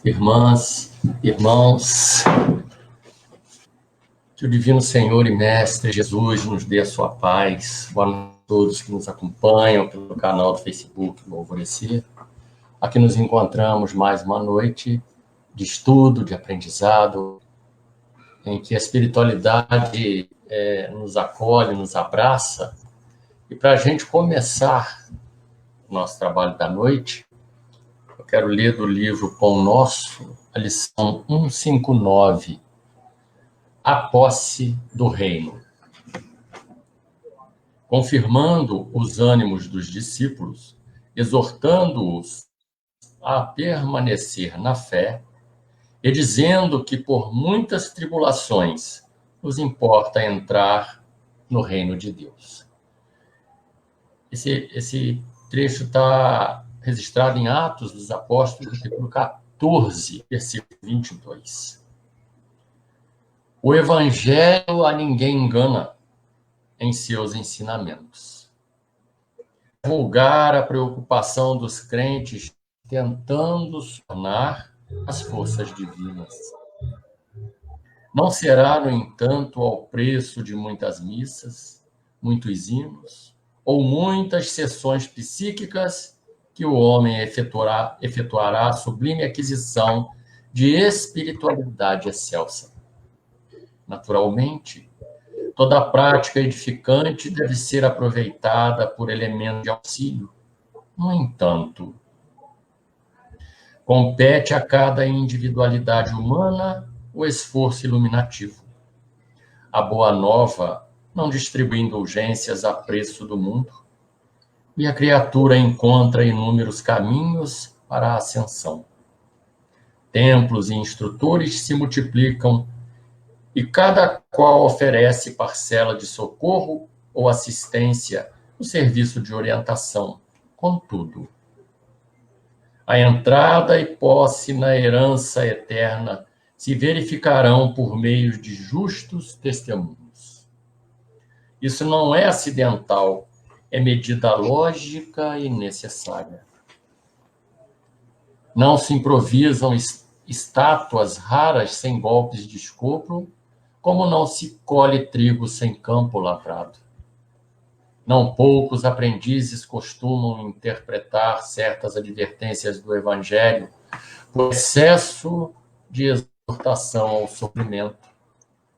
Irmãs, irmãos, que o Divino Senhor e Mestre Jesus nos dê a sua paz. Boa noite a todos que nos acompanham pelo canal do Facebook do Alvorecer. Aqui nos encontramos mais uma noite de estudo, de aprendizado, em que a espiritualidade nos acolhe, nos abraça. E para a gente começar o nosso trabalho da noite, eu quero ler do livro Pão Nosso, a lição 159, A Posse do Reino. Confirmando os ânimos dos discípulos, exortando-os a permanecer na fé, e dizendo que por muitas tribulações nos importa entrar no reino de Deus. Esse trecho está registrado em Atos dos Apóstolos, capítulo 14, versículo 22. O Evangelho a ninguém engana em seus ensinamentos. Vulgar a preocupação dos crentes tentando tornar as forças divinas. Não será, no entanto, ao preço de muitas missas, muitos hinos ou muitas sessões psíquicas que o homem efetuará a sublime aquisição de espiritualidade excelsa. Naturalmente, toda prática edificante deve ser aproveitada por elemento de auxílio. No entanto, compete a cada individualidade humana o esforço iluminativo. A boa nova não distribui indulgências a preço do mundo, e a criatura encontra inúmeros caminhos para a ascensão. Templos e instrutores se multiplicam e cada qual oferece parcela de socorro ou assistência no serviço de orientação. Contudo, a entrada e posse na herança eterna se verificarão por meio de justos testemunhos. Isso não é acidental, é medida lógica e necessária. Não se improvisam estátuas raras sem golpes de escopro, como não se colhe trigo sem campo lavrado. Não poucos aprendizes costumam interpretar certas advertências do Evangelho por excesso de exortação ao sofrimento.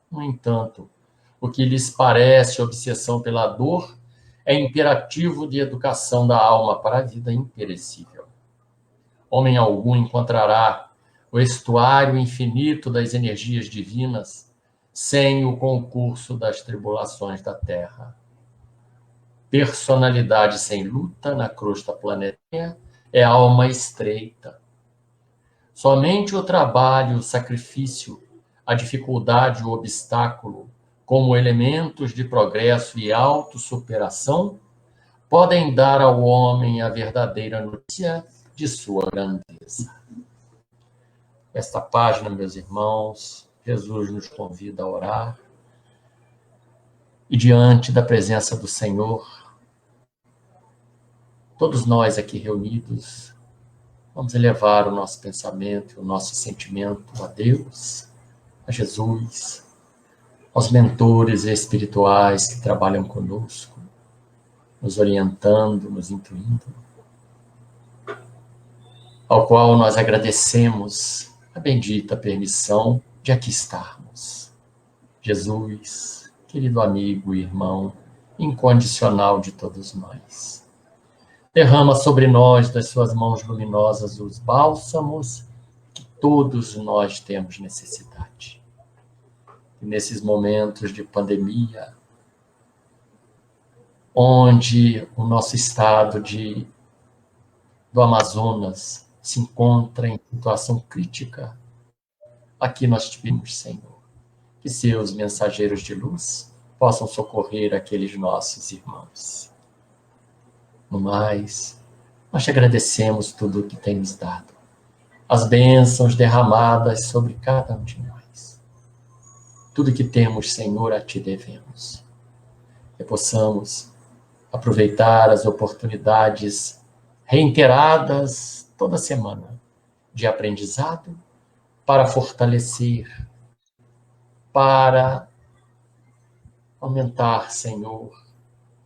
No entanto, o que lhes parece obsessão pela dor é imperativo de educação da alma para a vida imperecível. Homem algum encontrará o estuário infinito das energias divinas sem o concurso das tribulações da Terra. Personalidade sem luta na crosta planetária é alma estreita. Somente o trabalho, o sacrifício, a dificuldade, o obstáculo, como elementos de progresso e autossuperação, podem dar ao homem a verdadeira notícia de sua grandeza. Esta página, meus irmãos, Jesus nos convida a orar e diante da presença do Senhor, todos nós aqui reunidos, vamos elevar o nosso pensamento, o nosso sentimento a Deus, a Jesus, aos mentores espirituais que trabalham conosco, nos orientando, nos intuindo, ao qual nós agradecemos a bendita permissão de aqui estarmos. Jesus, querido amigo e irmão, incondicional de todos nós, derrama sobre nós das suas mãos luminosas os bálsamos que todos nós temos necessidade. E nesses momentos de pandemia, onde o nosso estado do Amazonas se encontra em situação crítica, aqui nós te pedimos, Senhor, que seus mensageiros de luz possam socorrer aqueles nossos irmãos. No mais, nós te agradecemos tudo o que tem nos dado, as bênçãos derramadas sobre cada um de nós. Tudo que temos, Senhor, a ti devemos. Que possamos aproveitar as oportunidades reiteradas toda semana de aprendizado para fortalecer, para aumentar, Senhor,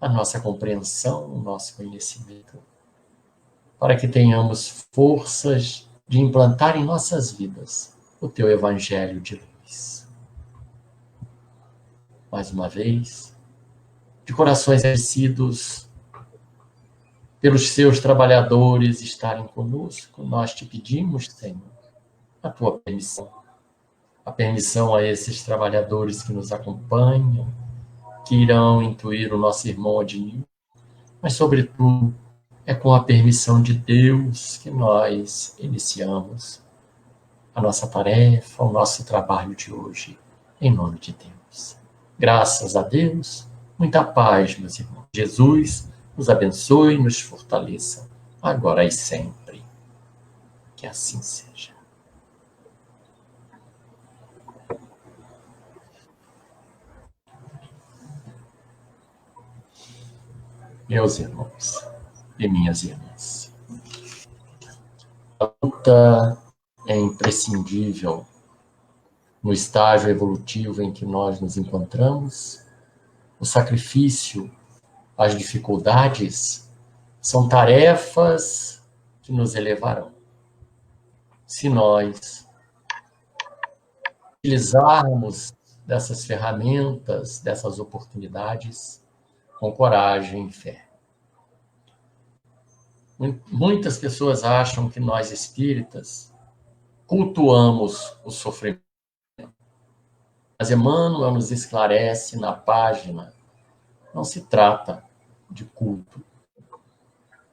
a nossa compreensão, o nosso conhecimento, para que tenhamos forças de implantar em nossas vidas o Teu Evangelho de luz. Mais uma vez, de corações agradecidos pelos Seus trabalhadores estarem conosco, nós te pedimos, Senhor, a Tua permissão. A permissão a esses trabalhadores que nos acompanham, que irão intuir o nosso irmão Adnil, mas, sobretudo, é com a permissão de Deus que nós iniciamos a nossa tarefa, o nosso trabalho de hoje, em nome de Deus. Graças a Deus, muita paz, meus irmãos. Jesus nos abençoe e nos fortaleça, agora e sempre. Que assim seja. Meus irmãos e minhas irmãs, a luta é imprescindível no estágio evolutivo em que nós nos encontramos. O sacrifício, as dificuldades, são tarefas que nos elevarão. Se nós utilizarmos dessas ferramentas, dessas oportunidades, com coragem e fé. Muitas pessoas acham que nós espíritas cultuamos o sofrimento. Mas Emmanuel nos esclarece na página, não se trata de culto,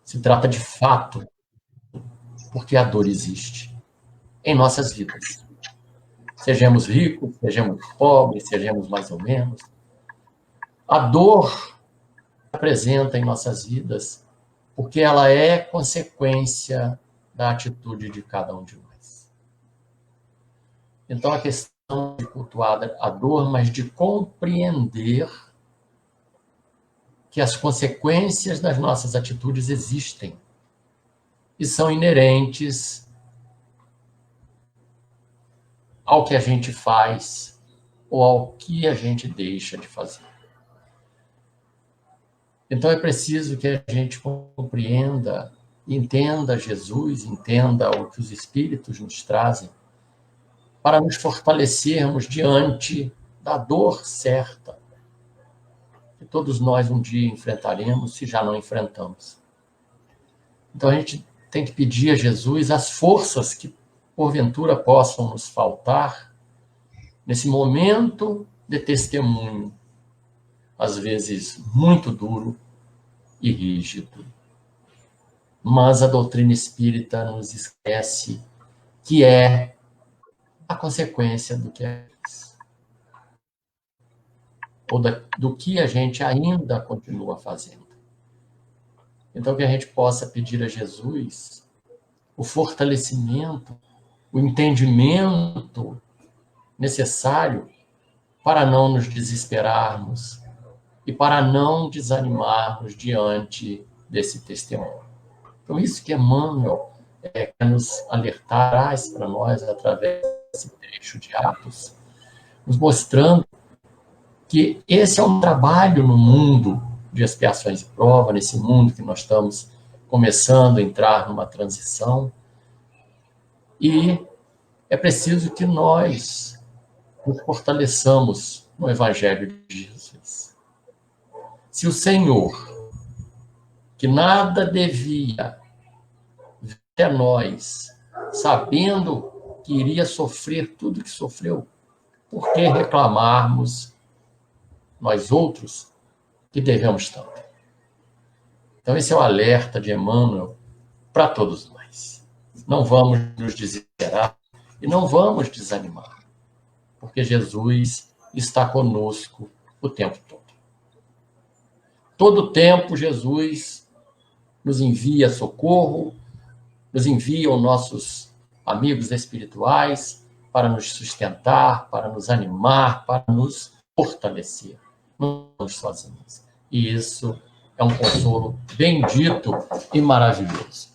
se trata de fato, porque a dor existe em nossas vidas. Sejamos ricos, sejamos pobres, sejamos mais ou menos, a dor apresenta em nossas vidas porque ela é consequência da atitude de cada um de nós. Então, a questão de cultuar a dor, mas de compreender que as consequências das nossas atitudes existem e são inerentes ao que a gente faz ou ao que a gente deixa de fazer. Então, é preciso que a gente compreenda, entenda Jesus, entenda o que os Espíritos nos trazem, para nos fortalecermos diante da dor certa, que todos nós um dia enfrentaremos, se já não enfrentamos. Então, a gente tem que pedir a Jesus as forças que, porventura, possam nos faltar nesse momento de testemunho, às vezes muito duro e rígido. Mas a doutrina espírita nos esquece que é a consequência do que é isso, ou do que a gente ainda continua fazendo. Então, que a gente possa pedir a Jesus o fortalecimento, o entendimento necessário para não nos desesperarmos e para não desanimarmos diante desse testemunho. Então, isso que Emmanuel quer nos alertar, traz para nós, através desse trecho de Atos, nos mostrando que esse é um trabalho no mundo de expiações e prova, nesse mundo que nós estamos começando a entrar numa transição, e é preciso que nós nos fortaleçamos no Evangelho de Jesus. Se o Senhor, que nada devia vir até nós, sabendo que iria sofrer tudo que sofreu, por que reclamarmos nós outros que devemos tanto? Então, esse é o alerta de Emmanuel para todos nós. Não vamos nos desesperar e não vamos desanimar, porque Jesus está conosco o tempo todo. Todo o tempo, Jesus nos envia socorro, nos envia os nossos amigos espirituais para nos sustentar, para nos animar, para nos fortalecer. Não estamos sozinhos. E isso é um consolo bendito e maravilhoso.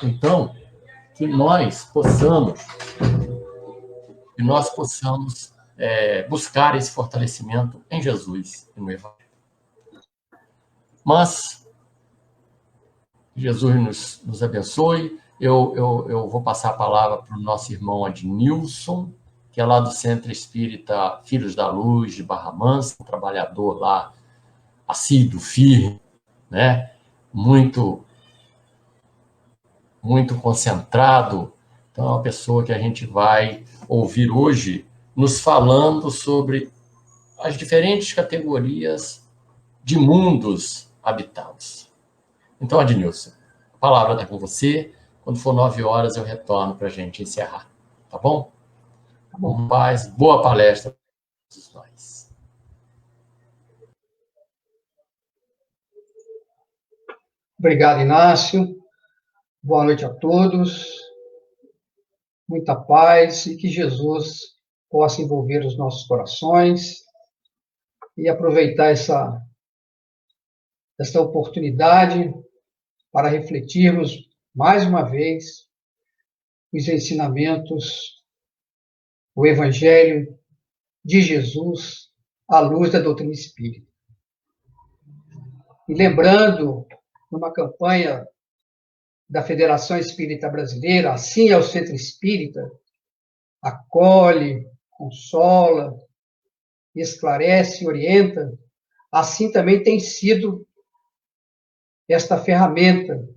Então, que nós possamos buscar esse fortalecimento em Jesus e no Evangelho. Mas Jesus nos abençoe. Eu vou passar a palavra para o nosso irmão Adnilson, que é lá do Centro Espírita Filhos da Luz, de Barra Mansa, um trabalhador lá, assíduo, firme, né? Muito concentrado. Então, é uma pessoa que a gente vai ouvir hoje nos falando sobre as diferentes categorias de mundos habitados. Então, Adnilson, a palavra está com você. Quando for 9 horas, eu retorno para a gente encerrar. Tá bom? Tá bom. Paz, boa palestra para todos nós. Obrigado, Inácio. Boa noite a todos. Muita paz e que Jesus possa envolver os nossos corações e aproveitar essa oportunidade para refletirmos mais uma vez os ensinamentos, o Evangelho de Jesus à luz da doutrina espírita. E lembrando, numa campanha da Federação Espírita Brasileira, assim é o Centro Espírita, acolhe, consola, esclarece, orienta, assim também tem sido esta ferramenta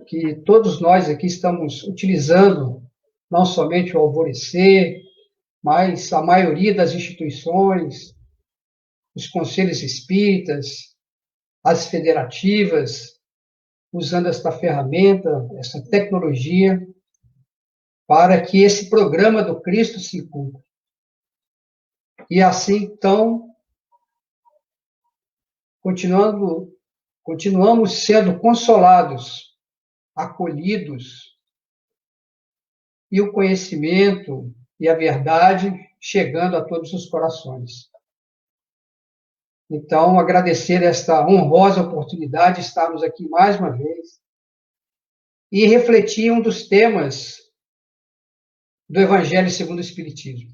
que todos nós aqui estamos utilizando, não somente o Alvorecer, mas a maioria das instituições, os conselhos espíritas, as federativas, usando esta ferramenta, essa tecnologia, para que esse programa do Cristo se cumpra. E assim, então, continuamos sendo consolados, acolhidos, e o conhecimento e a verdade chegando a todos os corações. Então, agradecer esta honrosa oportunidade de estarmos aqui mais uma vez e refletir um dos temas do Evangelho segundo o Espiritismo.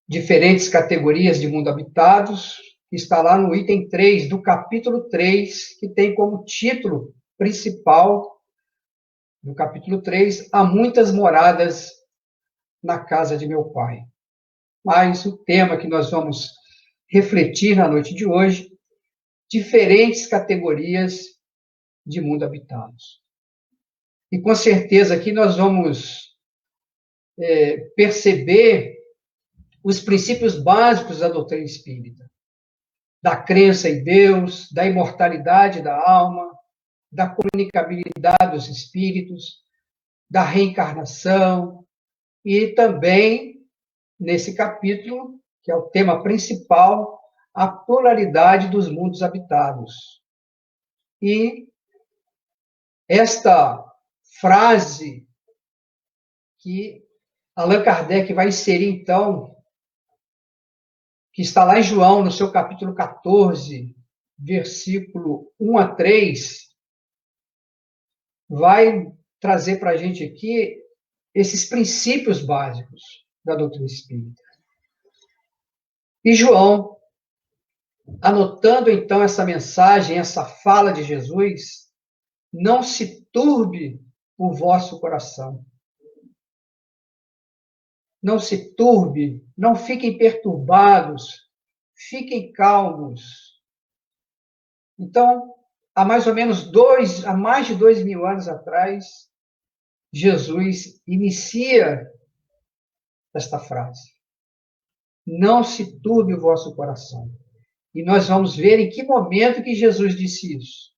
Diferentes categorias de mundo habitados, que está lá no item 3 do capítulo 3, que tem como título principal do capítulo 3, há muitas moradas na casa de meu Pai. Mas o tema que nós vamos refletir na noite de hoje, diferentes categorias de mundo habitados. E com certeza aqui nós vamos perceber os princípios básicos da doutrina espírita, da crença em Deus, da imortalidade da alma, da comunicabilidade dos espíritos, da reencarnação e também, nesse capítulo, que é o tema principal, a pluralidade dos mundos habitados. E esta frase que Allan Kardec vai inserir, então, que está lá em João, no seu capítulo 14, versículo 1 a 3, vai trazer para a gente aqui esses princípios básicos da doutrina espírita. E João, anotando então essa mensagem, essa fala de Jesus, não se turbe o vosso coração. Não se turbe, não fiquem perturbados, fiquem calmos. Então, há mais de 2.000 anos atrás, Jesus inicia esta frase. Não se turbe o vosso coração. E nós vamos ver em que momento que Jesus disse isso.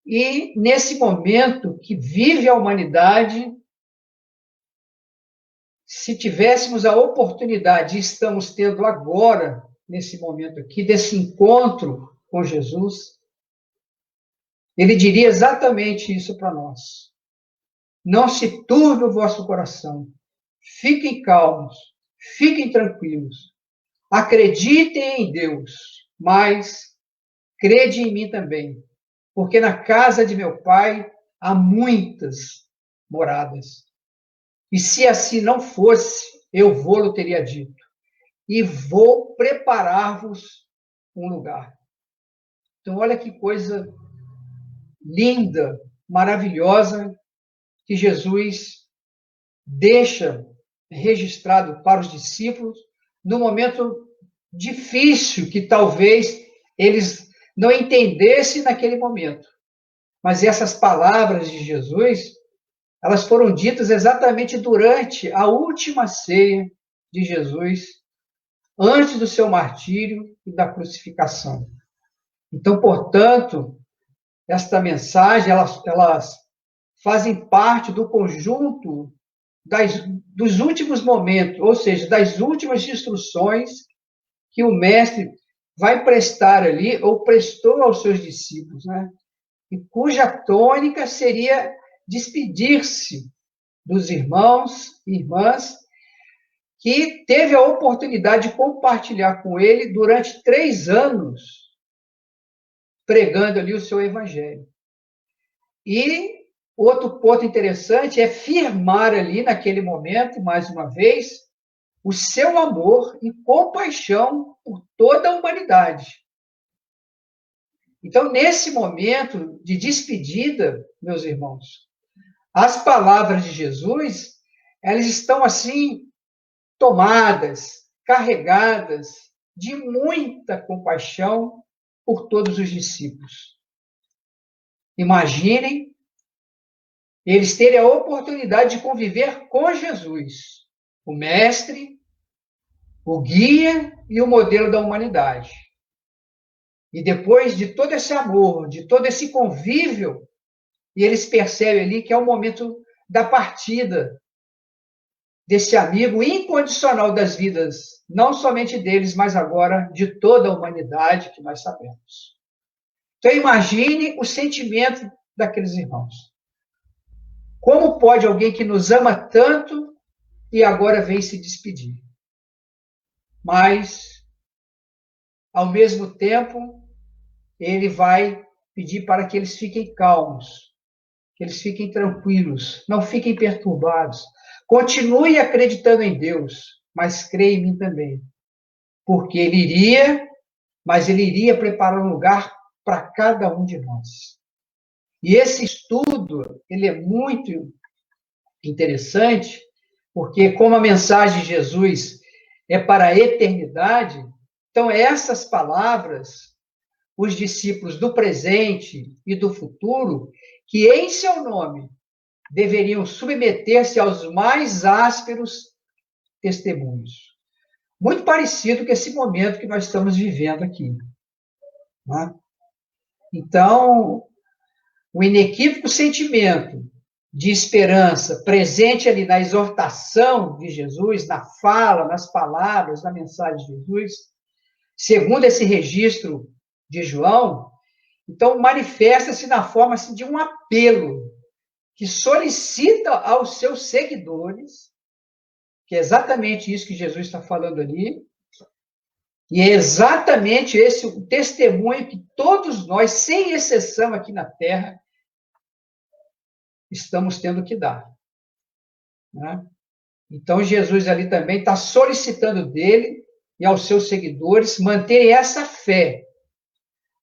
E nesse momento que vive a humanidade, se tivéssemos a oportunidade, e estamos tendo agora, nesse momento aqui, desse encontro com Jesus, ele diria exatamente isso para nós. Não se turbe o vosso coração. Fiquem calmos, fiquem tranquilos. Acreditem em Deus, mas crede em mim também. Porque na casa de meu Pai há muitas moradas. E se assim não fosse, eu vou-lo teria dito. E vou preparar-vos um lugar. Então, olha que coisa linda, maravilhosa, que Jesus deixa registrado para os discípulos no momento difícil que talvez eles não entendessem naquele momento. Mas essas palavras de Jesus, elas foram ditas exatamente durante a última ceia de Jesus, antes do seu martírio e da crucificação. Então, portanto, esta mensagem, elas fazem parte do conjunto dos últimos momentos, ou seja, das últimas instruções que o mestre vai prestar ali, ou prestou aos seus discípulos, né? E cuja tônica seria despedir-se dos irmãos e irmãs que teve a oportunidade de compartilhar com ele durante 3 anos, pregando ali o seu evangelho. E outro ponto interessante é firmar ali, naquele momento, mais uma vez, o seu amor e compaixão por toda a humanidade. Então, nesse momento de despedida, meus irmãos, as palavras de Jesus, elas estão assim tomadas, carregadas de muita compaixão por todos os discípulos. Imaginem eles terem a oportunidade de conviver com Jesus, o mestre, o guia e o modelo da humanidade. E depois de todo esse amor, de todo esse convívio, e eles percebem ali que é o momento da partida desse amigo incondicional das vidas, não somente deles, mas agora de toda a humanidade, que nós sabemos. Então, imagine o sentimento daqueles irmãos. Como pode alguém que nos ama tanto e agora vem se despedir? Mas, ao mesmo tempo, ele vai pedir para que eles fiquem calmos, que eles fiquem tranquilos, não fiquem perturbados. Continue acreditando em Deus, mas creia em mim também. Porque ele iria preparar um lugar para cada um de nós. E esse estudo, ele é muito interessante, porque como a mensagem de Jesus é para a eternidade, então essas palavras, os discípulos do presente e do futuro, que em seu nome deveriam submeter-se aos mais ásperos testemunhos. Muito parecido com esse momento que nós estamos vivendo aqui. Né? Então, o inequívoco sentimento de esperança presente ali na exortação de Jesus, na fala, nas palavras, na mensagem de Jesus, segundo esse registro de João, então manifesta-se na forma assim, de um apelo que solicita aos seus seguidores, que é exatamente isso que Jesus está falando ali, e é exatamente esse o testemunho que todos nós, sem exceção aqui na Terra, estamos tendo que dar. Né? Então, Jesus ali também está solicitando dele e aos seus seguidores manterem essa fé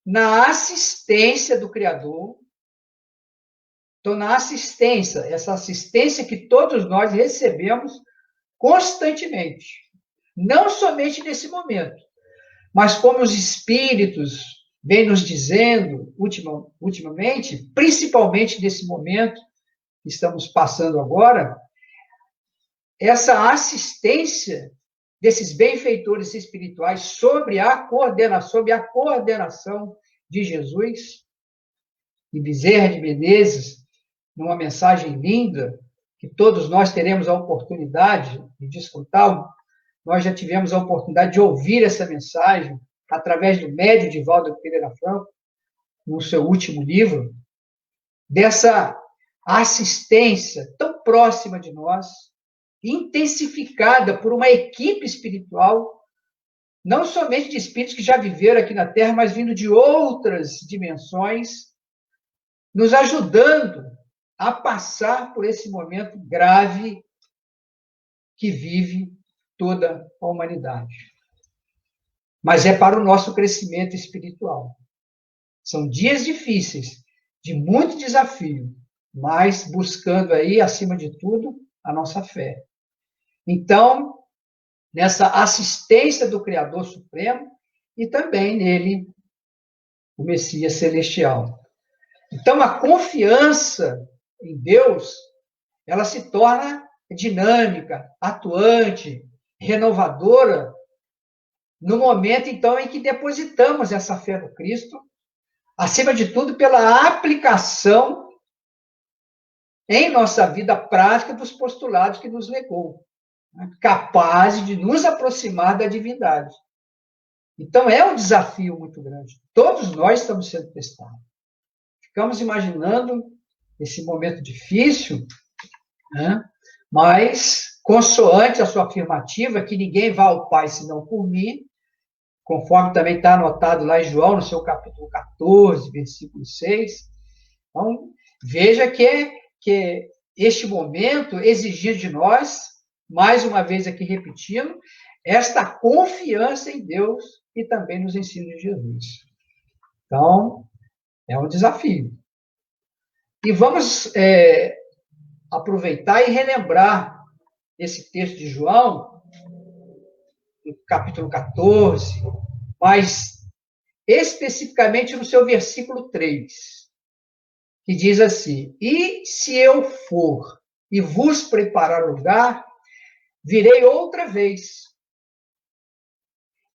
na assistência do Criador. Então, na assistência, essa assistência que todos nós recebemos constantemente. Não somente nesse momento, mas como os Espíritos vêm nos dizendo ultimamente, principalmente nesse momento que estamos passando agora, essa assistência desses benfeitores espirituais sob a coordenação de Jesus, e Bezerra de Menezes, numa mensagem linda, que todos nós teremos a oportunidade de escutar, nós já tivemos a oportunidade de ouvir essa mensagem através do médium Divaldo Pereira Franco, no seu último livro, dessa assistência tão próxima de nós, intensificada por uma equipe espiritual, não somente de espíritos que já viveram aqui na Terra, mas vindo de outras dimensões, nos ajudando a passar por esse momento grave que vive toda a humanidade. Mas é para o nosso crescimento espiritual. São dias difíceis, de muito desafio, mas buscando aí, acima de tudo, a nossa fé. Então, nessa assistência do Criador Supremo e também nele, o Messias Celestial. Então, a confiança em Deus, ela se torna dinâmica, atuante, renovadora, no momento, então, em que depositamos essa fé no Cristo, acima de tudo, pela aplicação em nossa vida prática dos postulados que nos legou, né? Capazes de nos aproximar da divindade. Então, é um desafio muito grande. Todos nós estamos sendo testados. Ficamos imaginando esse momento difícil, né? Mas, consoante a sua afirmativa, que ninguém vá ao Pai senão por mim, conforme também está anotado lá em João, no seu capítulo 14, versículo 6. Então, veja que este momento exigiu de nós, mais uma vez aqui repetindo, esta confiança em Deus e também nos ensinos de Jesus. Então, é um desafio. E vamos aproveitar e relembrar esse texto de João, no capítulo 14, mas especificamente no seu versículo 3, que diz assim: E se eu for e vos preparar lugar, virei outra vez,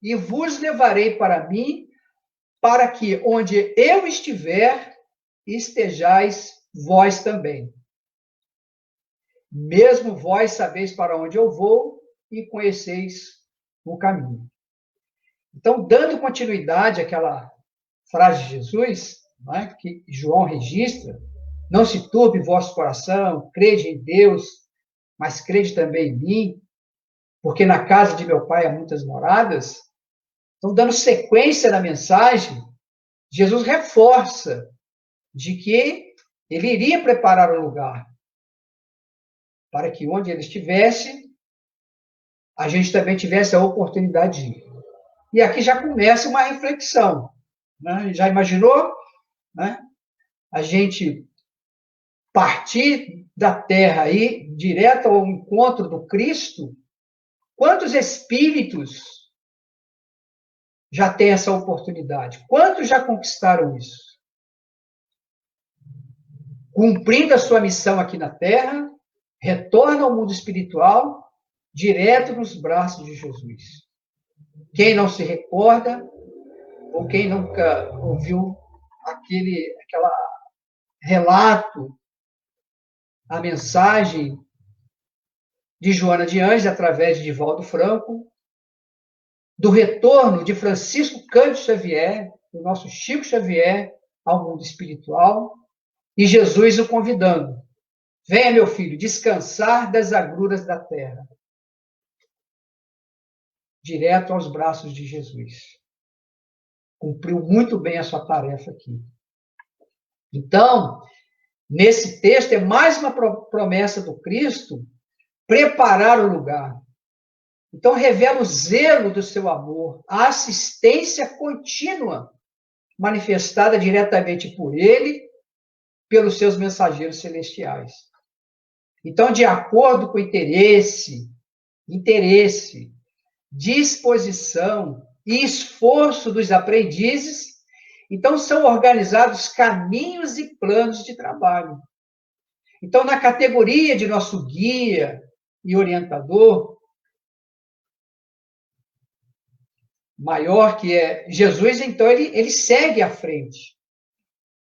e vos levarei para mim, para que onde eu estiver, estejais vós também. Mesmo vós sabeis para onde eu vou e conheceis o caminho. Então, dando continuidade àquela frase de Jesus, né, que João registra, não se turbe vosso coração, crede em Deus, mas crede também em mim, porque na casa de meu pai há muitas moradas. Então, dando sequência na mensagem, Jesus reforça de que ele iria preparar o lugar para que onde ele estivesse, a gente também tivesse a oportunidade de ir. E aqui já começa uma reflexão, né? Já imaginou, né? A gente partir da terra aí, direto ao encontro do Cristo? Quantos espíritos já têm essa oportunidade? Quantos já conquistaram isso? Cumprindo a sua missão aqui na terra, retorna ao mundo espiritual, direto nos braços de Jesus. Quem não se recorda, ou quem nunca ouviu aquele relato, a mensagem de Joana de Anjos, através de Divaldo Franco, do retorno de Francisco Cândido Xavier, do nosso Chico Xavier, ao mundo espiritual, e Jesus o convidando: venha, meu filho, descansar das agruras da terra. Direto aos braços de Jesus. Cumpriu muito bem a sua tarefa aqui. Então, nesse texto é mais uma promessa do Cristo, preparar o lugar. Então, revela o zelo do seu amor, a assistência contínua, manifestada diretamente por ele, pelos seus mensageiros celestiais. Então, de acordo com o interesse, disposição e esforço dos aprendizes, então são organizados caminhos e planos de trabalho. Então, na categoria de nosso guia e orientador, maior que é Jesus, então ele segue à frente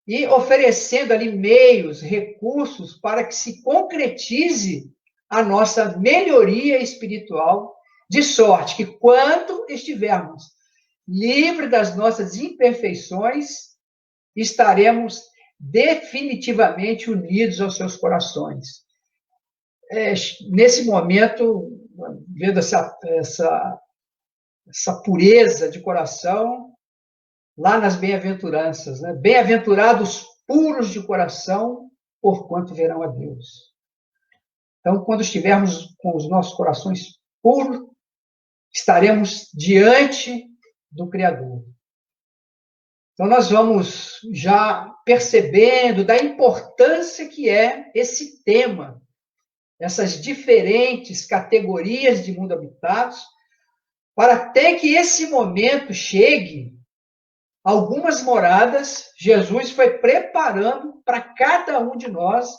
e oferecendo ali meios, recursos para que se concretize a nossa melhoria espiritual, de sorte que quando estivermos livres das nossas imperfeições, estaremos definitivamente unidos aos seus corações. Nesse momento, vendo essa pureza de coração, lá nas bem-aventuranças, né? Bem-aventurados puros de coração, porquanto verão a Deus. Então, quando estivermos com os nossos corações puros, estaremos diante do Criador. Então, nós vamos já percebendo da importância que é esse tema, essas diferentes categorias de mundo habitados, para até que esse momento chegue, algumas moradas Jesus foi preparando para cada um de nós,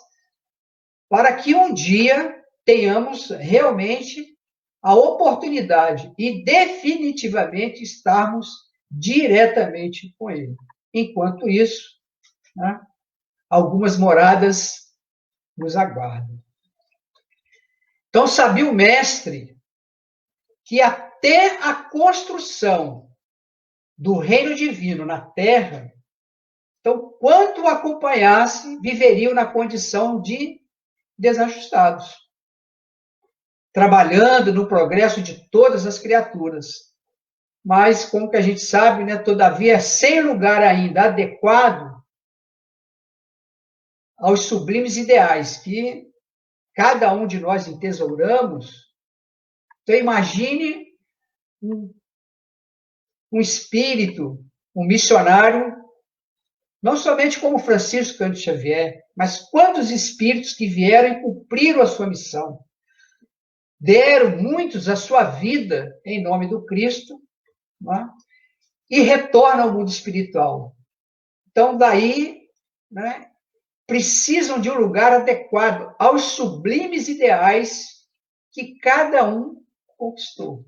para que um dia tenhamos realmente a oportunidade e definitivamente estarmos diretamente com Ele. Enquanto isso, né, algumas moradas nos aguardam. Então, sabia o mestre que até a construção do reino divino na terra, então, quanto o acompanhasse, viveriam na condição de desajustados, trabalhando no progresso de todas as criaturas. Mas, como que a gente sabe, né, todavia, sem lugar ainda adequado aos sublimes ideais que cada um de nós entesouramos. Então, imagine um espírito, um missionário, não somente como Francisco Cândido Xavier, mas quantos espíritos que vieram e cumpriram a sua missão. Deram muitos a sua vida em nome do Cristo, né, e retornam ao mundo espiritual. Então, daí, né, precisam de um lugar adequado aos sublimes ideais que cada um conquistou.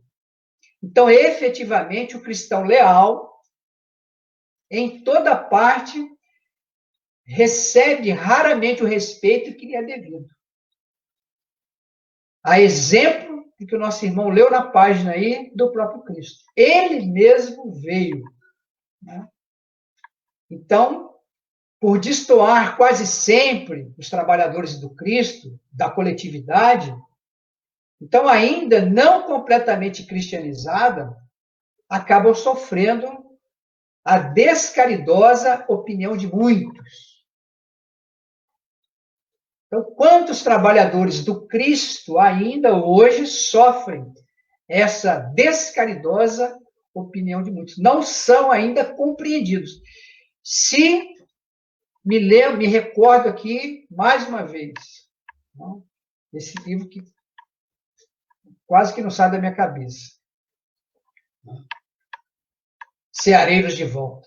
Então, efetivamente, o cristão leal, em toda parte, recebe raramente o respeito que lhe é devido. A exemplo do que o nosso irmão leu na página aí do próprio Cristo. Ele mesmo veio. Né? Então, por destoar quase sempre os trabalhadores do Cristo, da coletividade, então, ainda não completamente cristianizada, acabam sofrendo a descaridosa opinião de muitos. Então, quantos trabalhadores do Cristo ainda hoje sofrem essa descaridosa opinião de muitos? Não são ainda compreendidos. Se me recordo aqui, mais uma vez, não? Esse livro que quase que não sai da minha cabeça. Ceareiros de volta.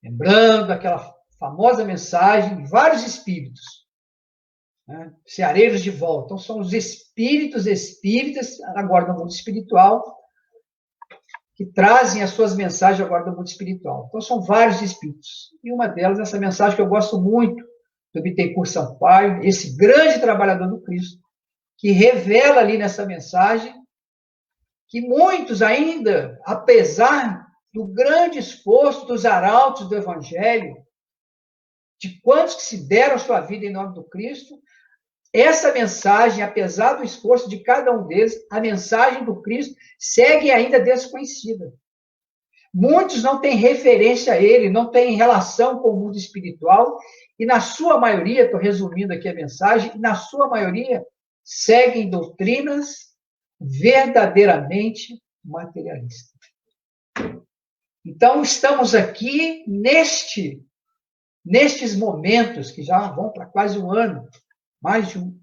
Lembrando aquela famosa mensagem de vários espíritos. Né? Ceareiros de volta. Então, são os espíritos espíritas, agora no mundo espiritual, que trazem as suas mensagens agora do mundo espiritual. Então, são vários espíritos. E uma delas, essa mensagem que eu gosto muito, do Bittencourt Sampaio, esse grande trabalhador do Cristo, que revela ali nessa mensagem que muitos ainda, apesar do grande esforço dos arautos do Evangelho, de quantos que se deram a sua vida em nome do Cristo, essa mensagem, apesar do esforço de cada um deles, a mensagem do Cristo segue ainda desconhecida. Muitos não têm referência a ele, não têm relação com o mundo espiritual, e na sua maioria, estou resumindo aqui a mensagem, na sua maioria seguem doutrinas verdadeiramente materialistas. Então, estamos aqui nestes momentos, que já vão para quase um ano,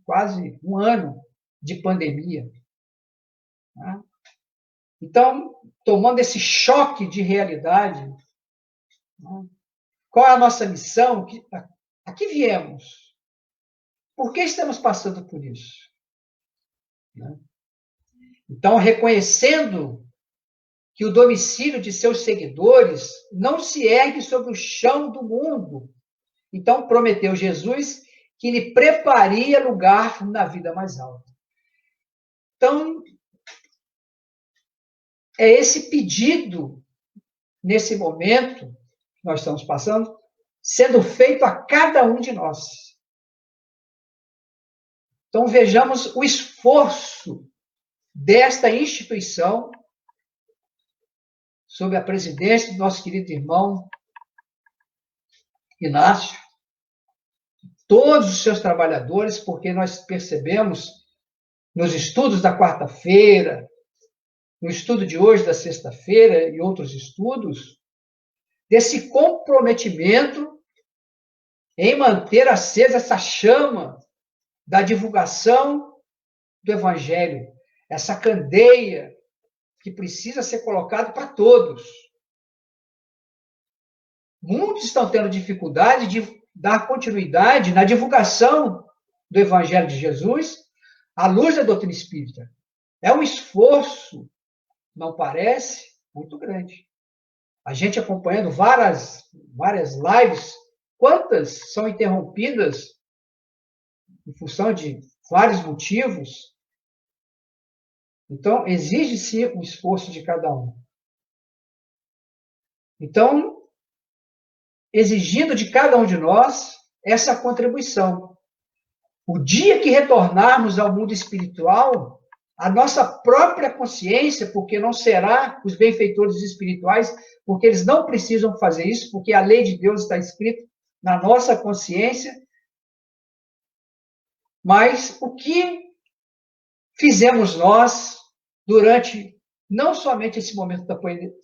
quase um ano de pandemia. Tá? Então, tomando esse choque de realidade, né, qual é a nossa missão? A que viemos? Por que estamos passando por isso? Né? Então, reconhecendo que o domicílio de seus seguidores não se ergue sobre o chão do mundo. Então, prometeu Jesus que lhe prepararia lugar na vida mais alta. Então, é esse pedido, nesse momento que nós estamos passando, sendo feito a cada um de nós. Então, vejamos o esforço desta instituição, sob a presidência do nosso querido irmão Inácio, todos os seus trabalhadores, porque nós percebemos nos estudos da quarta-feira, no estudo de hoje, da sexta-feira e outros estudos, desse comprometimento em manter acesa essa chama da divulgação do Evangelho, essa candeia que precisa ser colocada para todos. Muitos estão tendo dificuldade de dar continuidade na divulgação do Evangelho de Jesus à luz da doutrina espírita. É um esforço, não parece, muito grande. A gente acompanhando várias lives, quantas são interrompidas em função de vários motivos. Então, exige-se um esforço de cada um. Então, exigindo de cada um de nós essa contribuição. O dia que retornarmos ao mundo espiritual, a nossa própria consciência, porque não será os benfeitores espirituais, porque eles não precisam fazer isso, porque a lei de Deus está escrita na nossa consciência. Mas o que fizemos nós durante não somente esse momento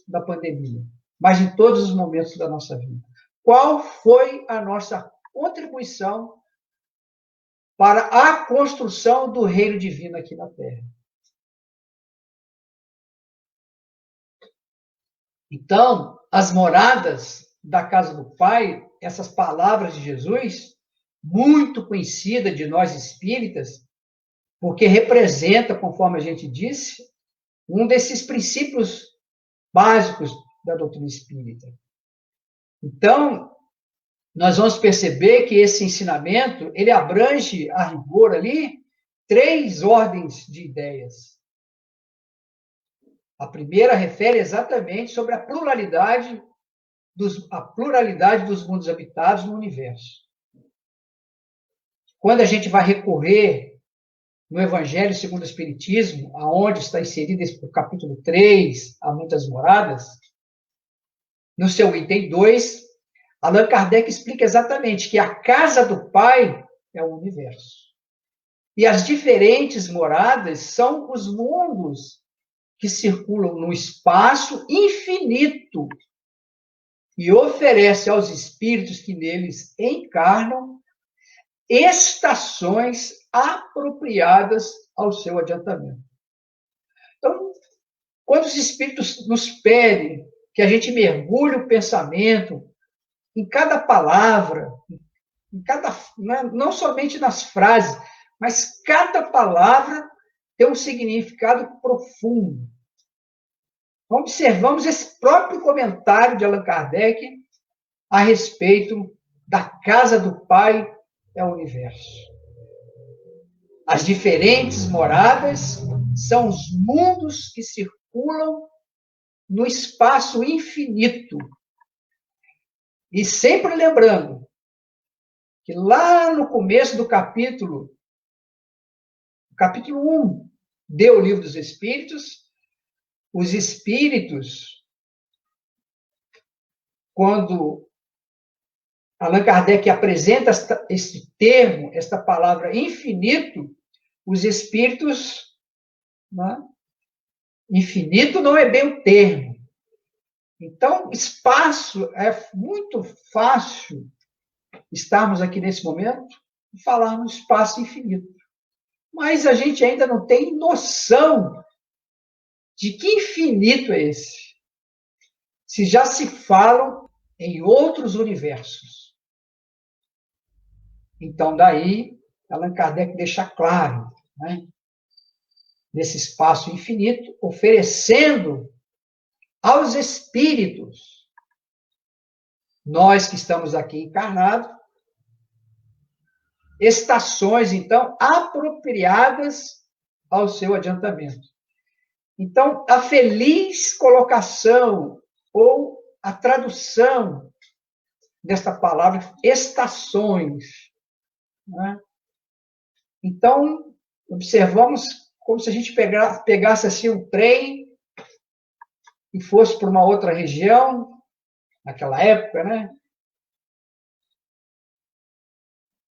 da pandemia, mas em todos os momentos da nossa vida? Qual foi a nossa contribuição para a construção do reino divino aqui na Terra? Então, as moradas da casa do Pai, essas palavras de Jesus, muito conhecida de nós espíritas, porque representa, conforme a gente disse, um desses princípios básicos da doutrina espírita. Então, nós vamos perceber que esse ensinamento, ele abrange, a rigor ali, 3 ordens de ideias. A primeira refere exatamente sobre a pluralidade dos mundos habitados no universo. Quando a gente vai recorrer no Evangelho segundo o Espiritismo, aonde está inserido o capítulo 3, Há Muitas Moradas, no seu item 2, Allan Kardec explica exatamente que a casa do Pai é o universo. E as diferentes moradas são os mundos que circulam no espaço infinito e oferece aos espíritos que neles encarnam estações apropriadas ao seu adiantamento. Então, quando os espíritos nos pedem que a gente mergulhe o pensamento em cada palavra, não somente nas frases, mas cada palavra tem um significado profundo. Observamos esse próprio comentário de Allan Kardec a respeito da casa do Pai é o universo. As diferentes moradas são os mundos que circulam no espaço infinito. E sempre lembrando que lá no começo do capítulo 1 do Livro dos Espíritos, os espíritos, quando Allan Kardec apresenta esse termo, esta palavra infinito, os espíritos, né? Infinito não é bem o termo. Então, espaço, é muito fácil estarmos aqui nesse momento e falarmos espaço infinito. Mas a gente ainda não tem noção de que infinito é esse. Se já se falam em outros universos. Então, daí, Allan Kardec deixa claro, né, nesse espaço infinito, oferecendo aos espíritos, nós que estamos aqui encarnados, estações, então, apropriadas ao seu adiantamento. Então, a feliz colocação ou a tradução desta palavra, estações, né? Então, observamos como se a gente pegasse assim um trem e fosse para uma outra região, naquela época, né?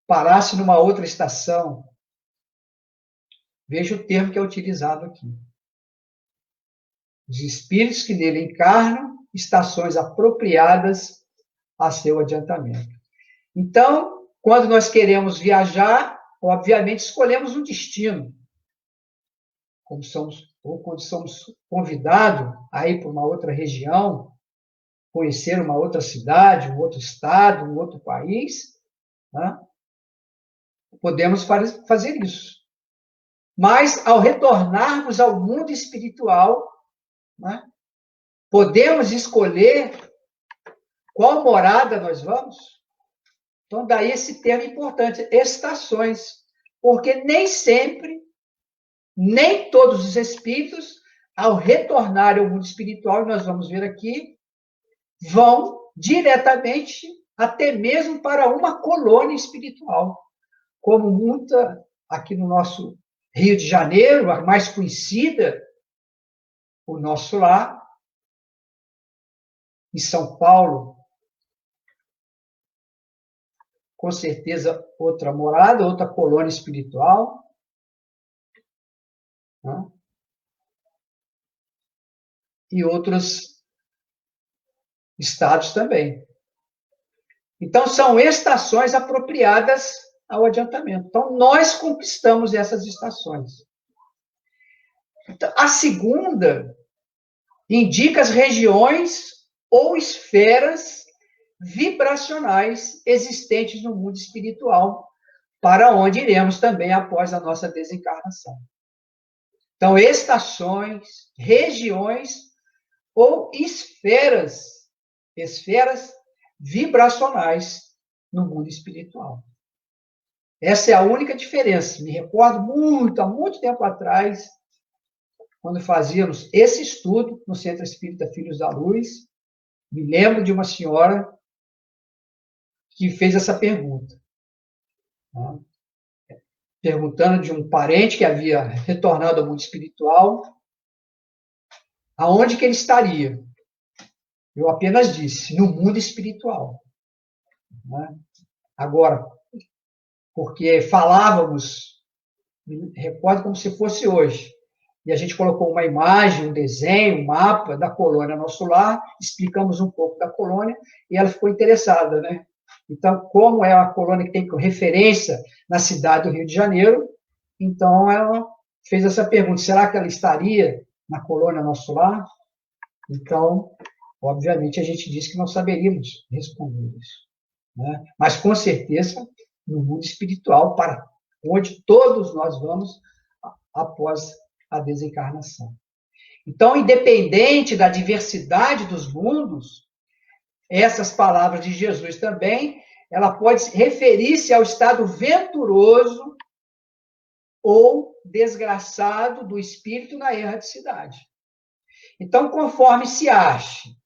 parasse numa outra estação, veja o termo que é utilizado aqui. Os espíritos que nele encarnam, estações apropriadas a seu adiantamento. Então, quando nós queremos viajar, obviamente escolhemos um destino. Ou quando somos convidados a ir para uma outra região, conhecer uma outra cidade, um outro estado, um outro país, né? Podemos fazer isso. Mas, ao retornarmos ao mundo espiritual, né, podemos escolher qual morada nós vamos. Então, daí esse termo importante, estações. Porque nem sempre, nem todos os espíritos, ao retornar ao mundo espiritual, nós vamos ver aqui, vão diretamente até mesmo para uma colônia espiritual. Como muita, aqui no nosso Rio de Janeiro, a mais conhecida, o Nosso Lar, em São Paulo, com certeza outra morada, outra colônia espiritual, né? E outros estados também. Então, são estações apropriadas ao adiantamento. Então, nós conquistamos essas estações. Então, a segunda indica as regiões ou esferas vibracionais existentes no mundo espiritual, para onde iremos também após a nossa desencarnação. Então, estações, regiões ou esferas vibracionais no mundo espiritual. Essa é a única diferença. Me recordo há muito tempo atrás, quando fazíamos esse estudo no Centro Espírita Filhos da Luz, me lembro de uma senhora que fez essa pergunta. Perguntando de um parente que havia retornado ao mundo espiritual, aonde que ele estaria? Eu apenas disse, no mundo espiritual. Agora, porque falávamos, me recordo como se fosse hoje, e a gente colocou uma imagem, um desenho, um mapa da colônia Nosso Lar, explicamos um pouco da colônia, e ela ficou interessada, né? Então, como é uma colônia que tem referência na cidade do Rio de Janeiro, então ela fez essa pergunta, será que ela estaria na colônia Nosso Lar? Então, obviamente, a gente disse que não saberíamos responder isso, né? Mas, com certeza, no mundo espiritual, para onde todos nós vamos após a desencarnação. Então, independente da diversidade dos mundos, essas palavras de Jesus também, ela pode referir-se ao estado venturoso ou desgraçado do espírito na erraticidade. Então, conforme se ache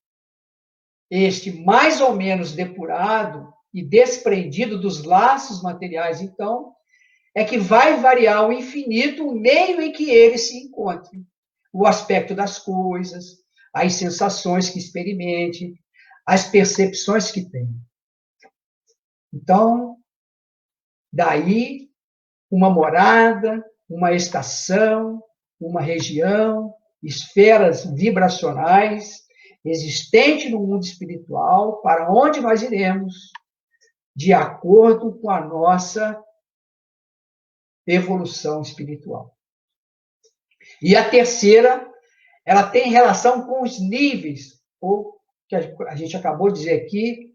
este mais ou menos depurado e desprendido dos laços materiais, então, é que vai variar ao infinito o meio em que ele se encontre, o aspecto das coisas, as sensações que experimente, as percepções que tem. Então, daí, uma morada, uma estação, uma região, esferas vibracionais existentes no mundo espiritual, para onde nós iremos, de acordo com a nossa evolução espiritual. E a terceira, ela tem relação com os níveis, ou que a gente acabou de dizer aqui,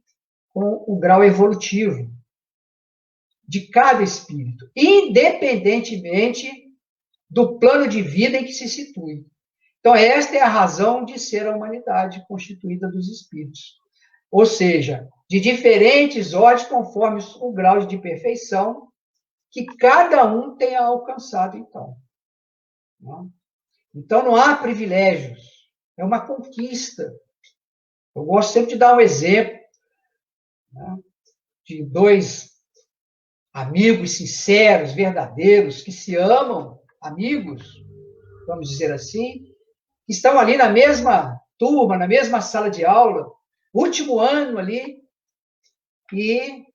com o grau evolutivo de cada espírito, independentemente do plano de vida em que se situe. Então, esta é a razão de ser a humanidade constituída dos espíritos. Ou seja, de diferentes ordens, conforme o grau de perfeição que cada um tenha alcançado, então. Então, não há privilégios, é uma conquista. Eu gosto sempre de dar um exemplo, né, de dois amigos sinceros, verdadeiros, que se amam, amigos, vamos dizer assim, que estão ali na mesma turma, na mesma sala de aula, último ano ali, e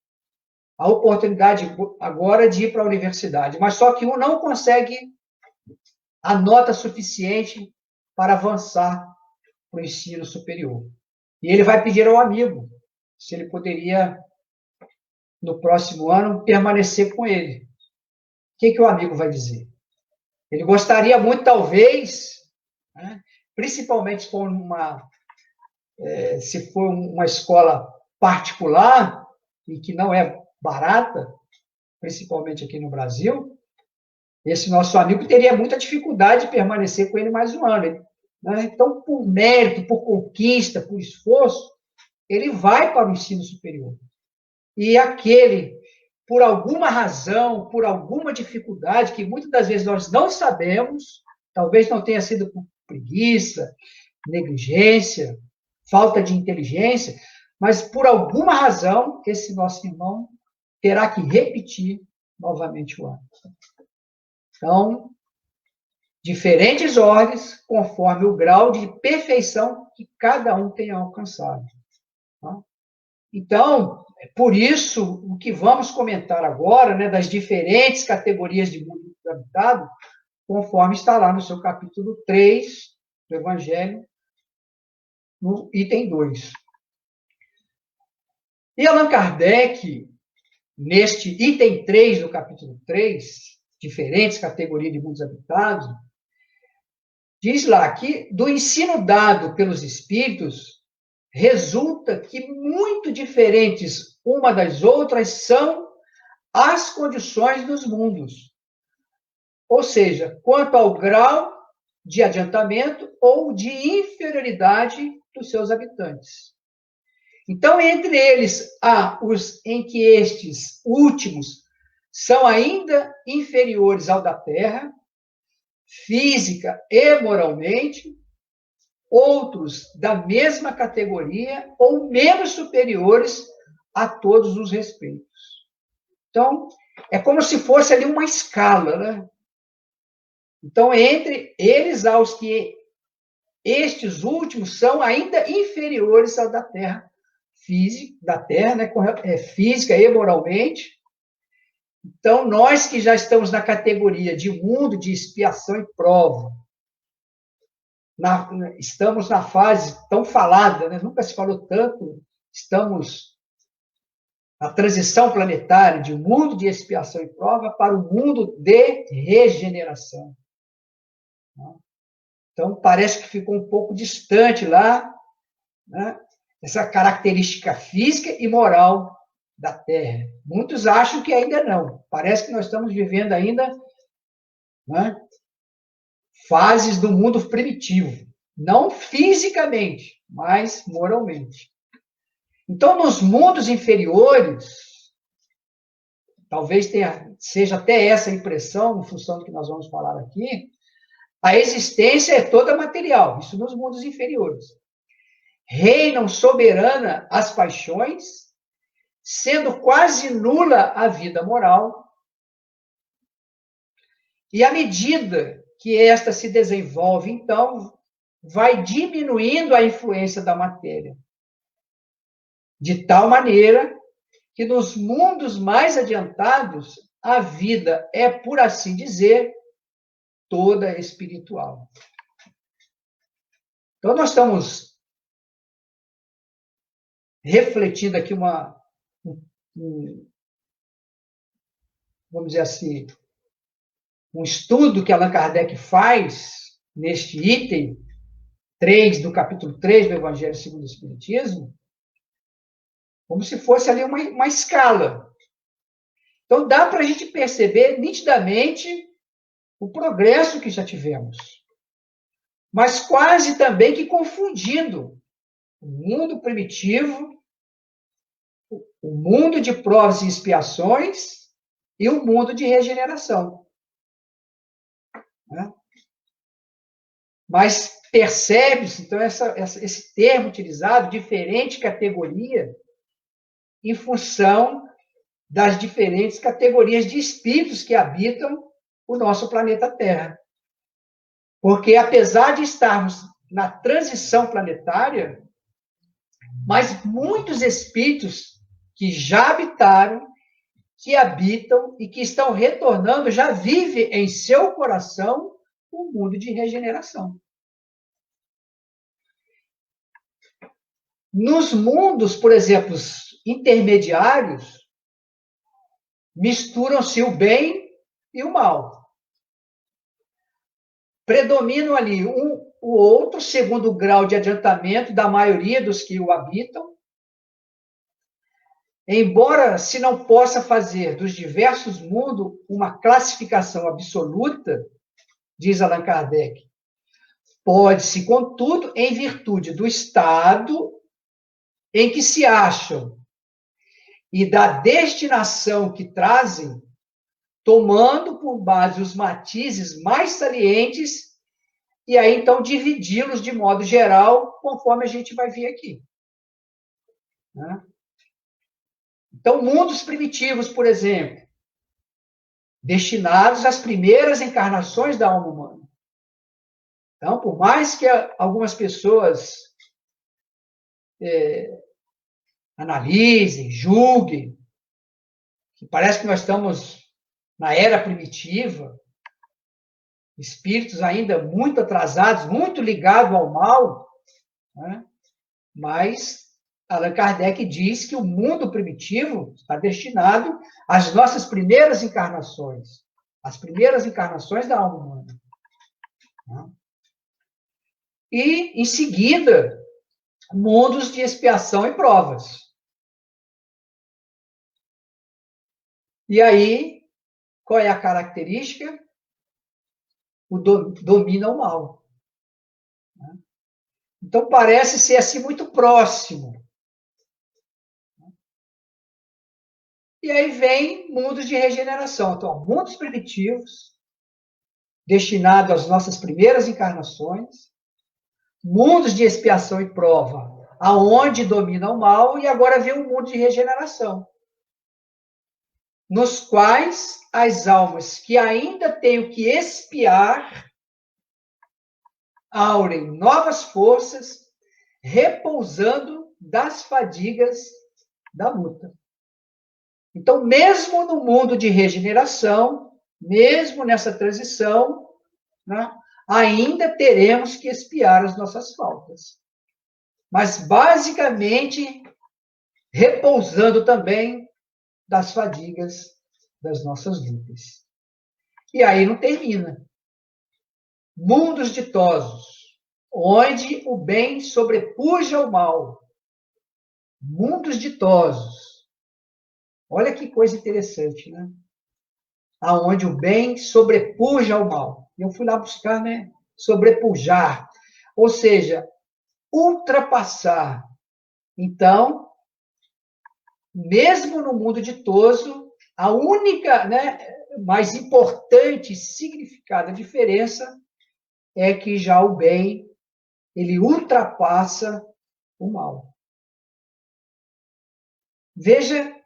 a oportunidade agora de ir para a universidade, mas só que um não consegue a nota suficiente para avançar para o ensino superior. E ele vai pedir ao amigo se ele poderia, no próximo ano, permanecer com ele. O que o amigo vai dizer? Ele gostaria muito, talvez, né, principalmente se for uma escola particular, e que não é barata, principalmente aqui no Brasil, esse nosso amigo teria muita dificuldade de permanecer com ele mais um ano. Né? Então, por mérito, por conquista, por esforço, ele vai para o ensino superior. E aquele, por alguma razão, por alguma dificuldade, que muitas das vezes nós não sabemos, talvez não tenha sido por preguiça, negligência, falta de inteligência, mas por alguma razão, esse nosso irmão terá que repetir novamente o ano. Então, diferentes ordens, conforme o grau de perfeição que cada um tenha alcançado. Tá? Então, por isso, o que vamos comentar agora, né, das diferentes categorias de mundo habitado, conforme está lá no seu capítulo 3 do Evangelho, no item 2. E Allan Kardec, neste item 3 do capítulo 3, diferentes categorias de mundos habitados, diz lá que do ensino dado pelos espíritos, resulta que muito diferentes uma das outras são as condições dos mundos. Ou seja, quanto ao grau de adiantamento ou de inferioridade dos seus habitantes. Então, entre eles, há os em que estes últimos são ainda inferiores ao da Terra, física e moralmente, outros da mesma categoria ou menos superiores a todos os respeitos. Então, é como se fosse ali uma escala, né? Então, entre eles, há os que estes últimos são ainda inferiores ao da Terra, né? Física e moralmente. Então, nós que já estamos na categoria de mundo de expiação e prova, estamos na fase tão falada, né? Nunca se falou tanto, estamos na transição planetária de mundo de expiação e prova para o mundo de regeneração. Então, parece que ficou um pouco distante lá, né, essa característica física e moral da Terra. Muitos acham que ainda não. Parece que nós estamos vivendo ainda, né, fases do mundo primitivo. Não fisicamente, mas moralmente. Então, nos mundos inferiores, talvez seja até essa a impressão, em função do que nós vamos falar aqui, a existência é toda material, isso nos mundos inferiores. Reinam soberana as paixões, sendo quase nula a vida moral, e à medida que esta se desenvolve, então, vai diminuindo a influência da matéria, de tal maneira que nos mundos mais adiantados, a vida é, por assim dizer, toda espiritual. Então, nós estamos refletindo aqui vamos dizer assim, um estudo que Allan Kardec faz neste item 3 do capítulo 3 do Evangelho segundo o Espiritismo, como se fosse ali uma escala. Então, dá para a gente perceber nitidamente o progresso que já tivemos, mas quase também que confundindo o mundo primitivo, o mundo de provas e expiações e o mundo de regeneração. Né? Mas percebe-se, então, esse termo utilizado, diferente categoria, em função das diferentes categorias de espíritos que habitam o nosso planeta Terra. Porque, apesar de estarmos na transição planetária, mas muitos espíritos que já habitaram que habitam e que estão retornando, já vive em seu coração um mundo de regeneração. Nos mundos, por exemplo, intermediários, misturam-se o bem e o mal. Predominam ali o outro, segundo o grau de adiantamento da maioria dos que o habitam. Embora se não possa fazer dos diversos mundos uma classificação absoluta, diz Allan Kardec, pode-se, contudo, em virtude do estado em que se acham e da destinação que trazem, tomando por base os matizes mais salientes, e aí então dividi-los de modo geral, conforme a gente vai ver aqui. Né? Então, mundos primitivos, por exemplo, destinados às primeiras encarnações da alma humana. Então, por mais que algumas pessoas analisem, julguem, que parece que nós estamos na era primitiva, espíritos ainda muito atrasados, muito ligados ao mal, né? Mas Allan Kardec diz que o mundo primitivo está destinado às nossas primeiras encarnações, as primeiras encarnações da alma humana. Né? E, em seguida, mundos de expiação e provas. E aí, qual é a característica? Domina o mal. Então, parece ser assim muito próximo. E aí vem mundos de regeneração. Então, mundos primitivos, destinados às nossas primeiras encarnações, mundos de expiação e prova, aonde domina o mal, e agora vem um mundo de regeneração, nos quais as almas que ainda têm o que expiar aurem novas forças, repousando das fadigas da luta. Então, mesmo no mundo de regeneração, mesmo nessa transição, né, ainda teremos que expiar as nossas faltas. Mas, basicamente, repousando também das fadigas das nossas lutas. E aí não termina. Mundos ditosos, onde o bem sobrepuja o mal. Mundos ditosos. Olha que coisa interessante, né? Aonde o bem sobrepuja o mal. Eu fui lá buscar, né? Sobrepujar. Ou seja, ultrapassar. Então, mesmo no mundo ditoso, a única, né, mais importante e significada diferença é que já o bem, ele ultrapassa o mal. Veja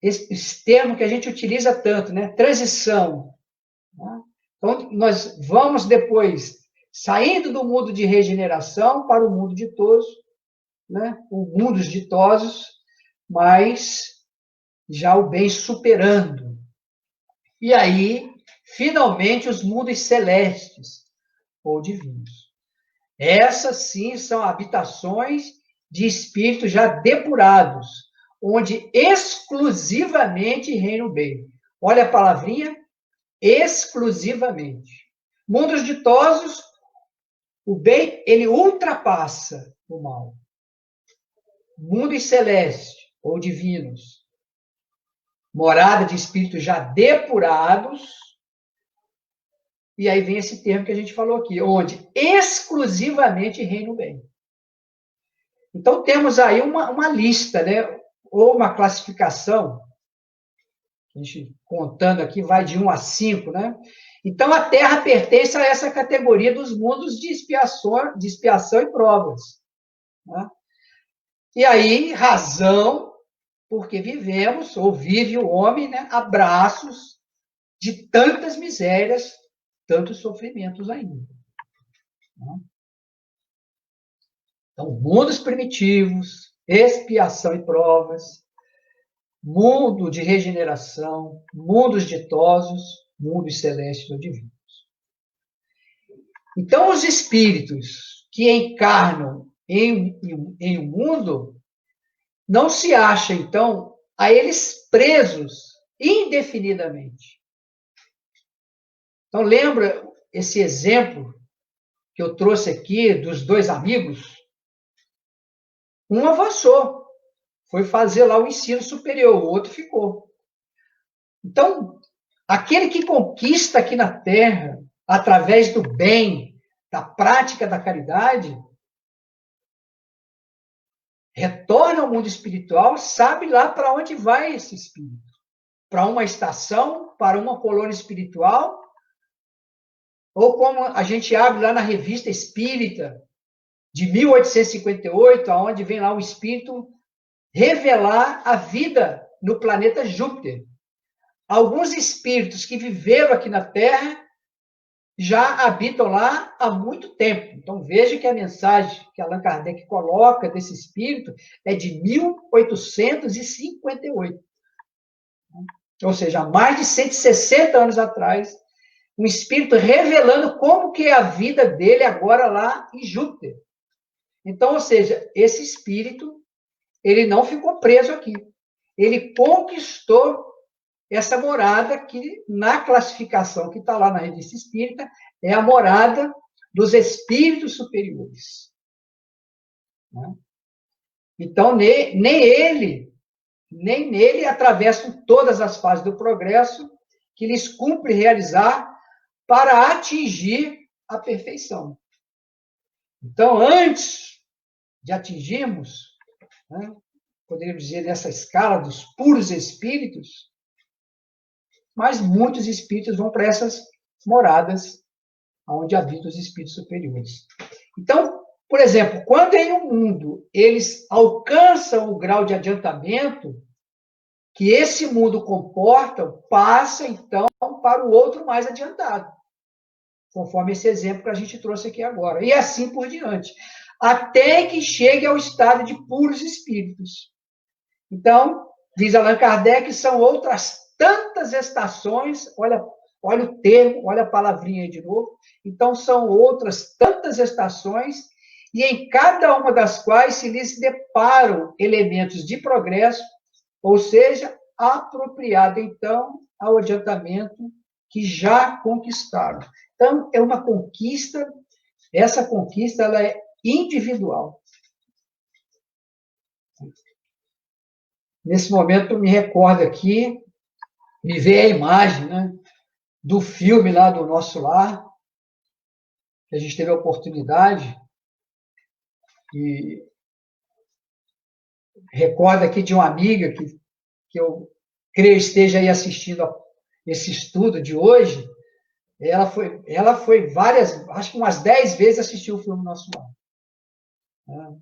esse termo que a gente utiliza tanto, né? Transição. Né? Então, nós vamos depois, saindo do mundo de regeneração para o mundo ditoso, né? O mundos ditosos, mas já o bem superando. E aí, finalmente, os mundos celestes ou divinos. Essas, sim, são habitações de espíritos já depurados, onde exclusivamente reina o bem. Olha a palavrinha, exclusivamente. Mundos ditosos, o bem, ele ultrapassa o mal. Mundos celestes ou divinos, morada de espíritos já depurados, e aí vem esse termo que a gente falou aqui, onde exclusivamente reina o bem. Então, temos aí uma lista, né? Ou uma classificação, a gente contando aqui, vai de 1 a 5, né? Então, a Terra pertence a essa categoria dos mundos de expiação e provas. Né? E aí, razão, porque vivemos, ou vive o homem, né, a braços de tantas misérias, tantos sofrimentos ainda. Então, mundos primitivos, expiação e provas, mundo de regeneração, mundos ditosos, mundos celestes ou divinos. Então, os espíritos que encarnam em um mundo não se acham, então, a eles presos indefinidamente. Então, lembra esse exemplo que eu trouxe aqui dos dois amigos? Um avançou, foi fazer lá o ensino superior, o outro ficou. Então, aquele que conquista aqui na Terra, através do bem, da prática da caridade, retorna ao mundo espiritual, sabe lá para onde vai esse espírito. Para uma estação, para uma colônia espiritual, ou como a gente abre lá na Revista Espírita, de 1858, onde vem lá o espírito revelar a vida no planeta Júpiter. Alguns espíritos que viveram aqui na Terra já habitam lá há muito tempo. Então, veja que a mensagem que Allan Kardec coloca desse espírito é de 1858. Ou seja, há mais de 160 anos atrás, um espírito revelando como que é a vida dele agora lá em Júpiter. Então, ou seja, esse espírito, ele não ficou preso aqui. Ele conquistou essa morada que, na classificação que está lá na Revista Espírita, é a morada dos espíritos superiores. Então, nem nele atravessam todas as fases do progresso que lhes cumpre realizar para atingir a perfeição. Então, antes de atingirmos, poderíamos dizer, nessa escala dos puros espíritos, mas muitos espíritos vão para essas moradas onde habitam os espíritos superiores. Então, por exemplo, quando em um mundo eles alcançam o grau de adiantamento que esse mundo comporta, passa, então, para o outro mais adiantado, conforme esse exemplo que a gente trouxe aqui agora. E assim por diante, até que chegue ao estado de puros espíritos. Então, diz Allan Kardec, são outras tantas estações, olha o termo, olha a palavrinha aí de novo. Então, são outras tantas estações, e em cada uma das quais se lhes deparam elementos de progresso, ou seja, apropriado, então, ao adiantamento que já conquistaram. Então, é uma conquista, essa conquista ela é individual. Nesse momento, me recordo aqui, me veio a imagem, do filme lá do Nosso Lar, que a gente teve a oportunidade, e recordo aqui de uma amiga que eu creio esteja aí assistindo esse estudo de hoje. Ela foi várias, acho que umas 10 vezes assistiu o filme Nosso Lar.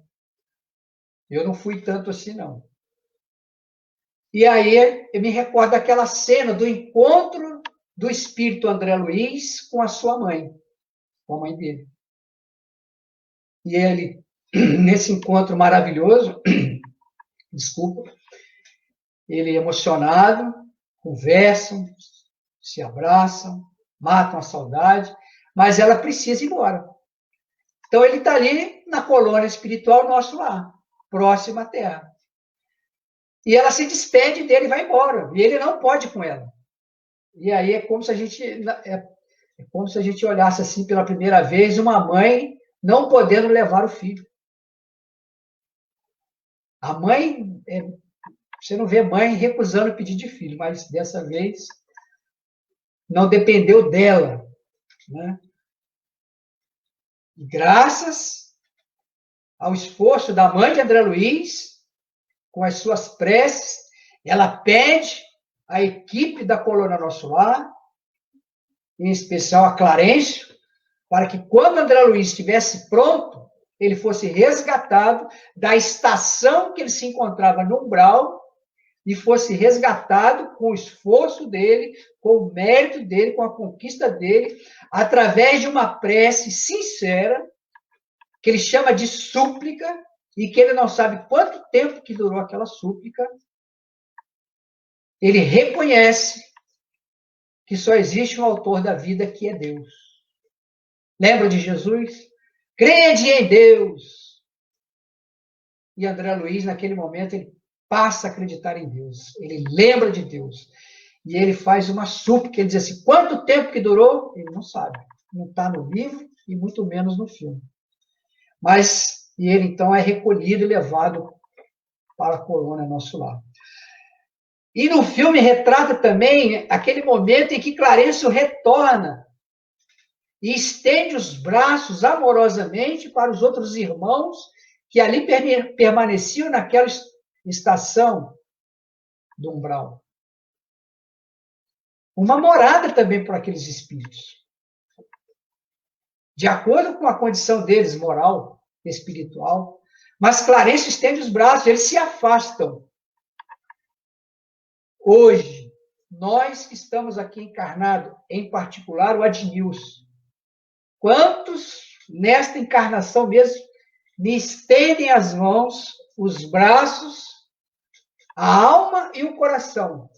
Eu não fui tanto assim, não. E aí eu me recordo daquela cena do encontro do espírito André Luiz com a sua mãe, com a mãe dele. E ele, nesse encontro maravilhoso, desculpa, ele emocionado, conversam, se abraçam, matam a saudade, mas ela precisa ir embora. Então ele está ali na colônia espiritual Nosso Lar, próximo à Terra. E ela se despede dele e vai embora. E ele não pode ir com ela. E aí é como se a gente olhasse assim pela primeira vez uma mãe não podendo levar o filho. A mãe, você não vê mãe recusando o pedido de filho, mas dessa vez não dependeu dela, E graças ao esforço da mãe de André Luiz, com as suas preces, ela pede à equipe da colônia Nosso Lar, em especial a Clarencio, para que quando André Luiz estivesse pronto, ele fosse resgatado da estação que ele se encontrava no umbral e fosse resgatado com o esforço dele, com o mérito dele, com a conquista dele, através de uma prece sincera, que ele chama de súplica, e que ele não sabe quanto tempo que durou aquela súplica, ele reconhece que só existe um autor da vida, que é Deus. Lembra de Jesus? Crede em Deus. E André Luiz, naquele momento, ele passa a acreditar em Deus. Ele lembra de Deus. E ele faz uma súplica. Ele diz assim, quanto tempo que durou? Ele não sabe. Não está no livro e muito menos no filme. Mas, e ele então é recolhido e levado para a colônia nosso lar. E no filme retrata também aquele momento em que Clarencio retorna e estende os braços amorosamente para os outros irmãos que ali permaneciam naquela estação do umbral. Uma morada também para aqueles espíritos. De acordo com a condição deles, moral, espiritual. Mas Clarencio estende os braços, eles se afastam. Hoje, nós que estamos aqui encarnados, em particular o Adnilson, quantos nesta encarnação mesmo me estendem as mãos, os braços, a alma e o coração,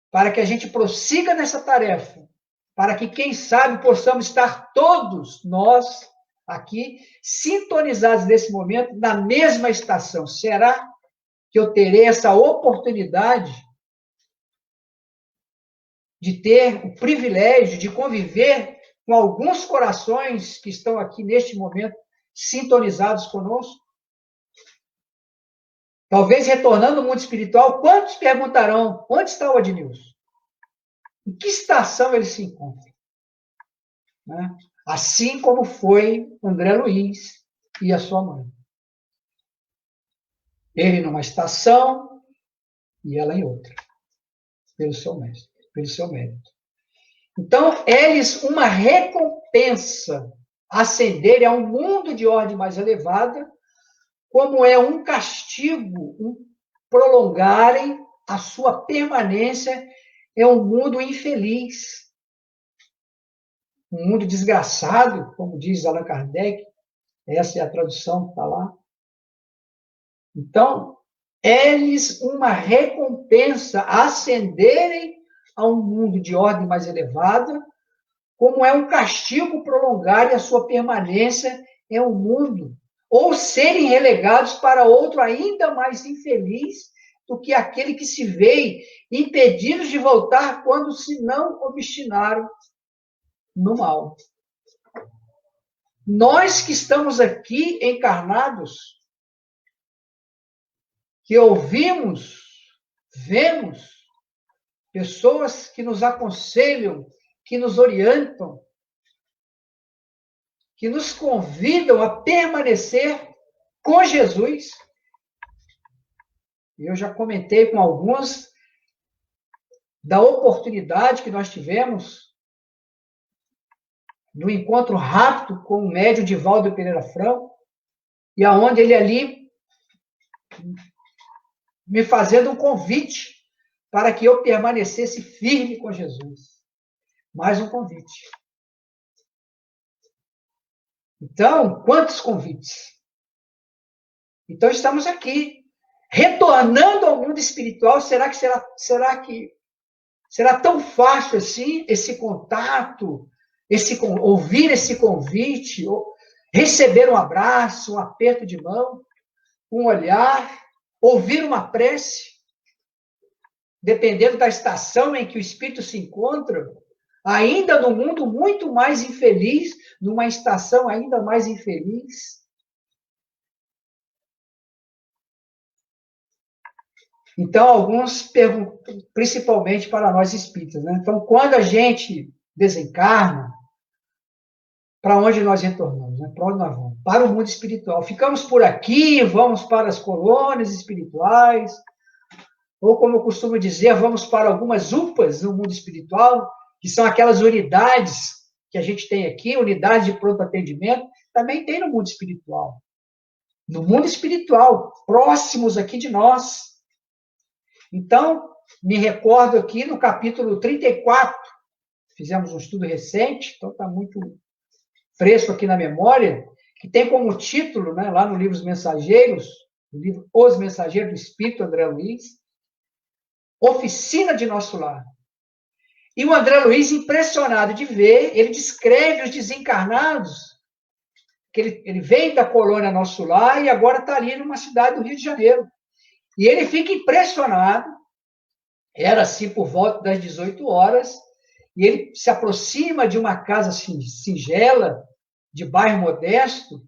para que a gente prossiga nessa tarefa, para que, quem sabe, possamos estar todos nós aqui sintonizados nesse momento na mesma estação. Será que eu terei essa oportunidade de ter o privilégio de conviver com alguns corações que estão aqui neste momento sintonizados conosco? Talvez retornando ao mundo espiritual, quantos perguntarão, onde está o Adnilson? Em que estação ele se encontra? Né? Assim como foi André Luiz e a sua mãe. Ele numa estação e ela em outra, pelo seu mestre, pelo seu mérito. Então, é-lhes uma recompensa ascenderem a um mundo de ordem mais elevada, como é um castigo prolongarem a sua permanência em um mundo infeliz, um mundo desgraçado, como diz Allan Kardec, essa é a tradução que está lá. Então, é-lhes uma recompensa ascenderem a um mundo de ordem mais elevada, como é um castigo prolongar a sua permanência em um mundo, ou serem relegados para outro ainda mais infeliz do que aquele que se vê impedidos de voltar quando se não obstinaram no mal. Nós que estamos aqui encarnados, que ouvimos, vemos pessoas que nos aconselham, que nos orientam, que nos convidam a permanecer com Jesus. Eu já comentei com alguns da oportunidade que nós tivemos do encontro rápido com o médium Divaldo Pereira Franco, e aonde ele ali me fazendo um convite para que eu permanecesse firme com Jesus. Mais um convite. Então, quantos convites? Então, estamos aqui, retornando ao mundo espiritual. Será que será tão fácil assim esse contato, ouvir esse convite, receber um abraço, um aperto de mão, um olhar, ouvir uma prece, dependendo da estação em que o espírito se encontra, ainda no mundo muito mais infeliz, numa estação ainda mais infeliz? Então, alguns perguntam, principalmente para nós espíritas, né? Então, quando a gente desencarna, para onde nós retornamos? Né? Para onde nós vamos? Para o mundo espiritual. Ficamos por aqui, vamos para as colônias espirituais, ou, como eu costumo dizer, vamos para algumas UPAs no mundo espiritual, que são aquelas unidades que a gente tem aqui, unidades de pronto atendimento, também tem no mundo espiritual. No mundo espiritual, próximos aqui de nós. Então, me recordo aqui no capítulo 34, fizemos um estudo recente, então está muito fresco aqui na memória, que tem como título, né, lá no livro Os Mensageiros, no livro Os Mensageiros do Espírito, André Luiz, Oficina de Nosso Lar. E o André Luiz, impressionado de ver, ele descreve os desencarnados, que ele veio da colônia Nosso Lar e agora está ali numa cidade do Rio de Janeiro. E ele fica impressionado, era assim por volta das 18 horas, e ele se aproxima de uma casa singela, de bairro modesto,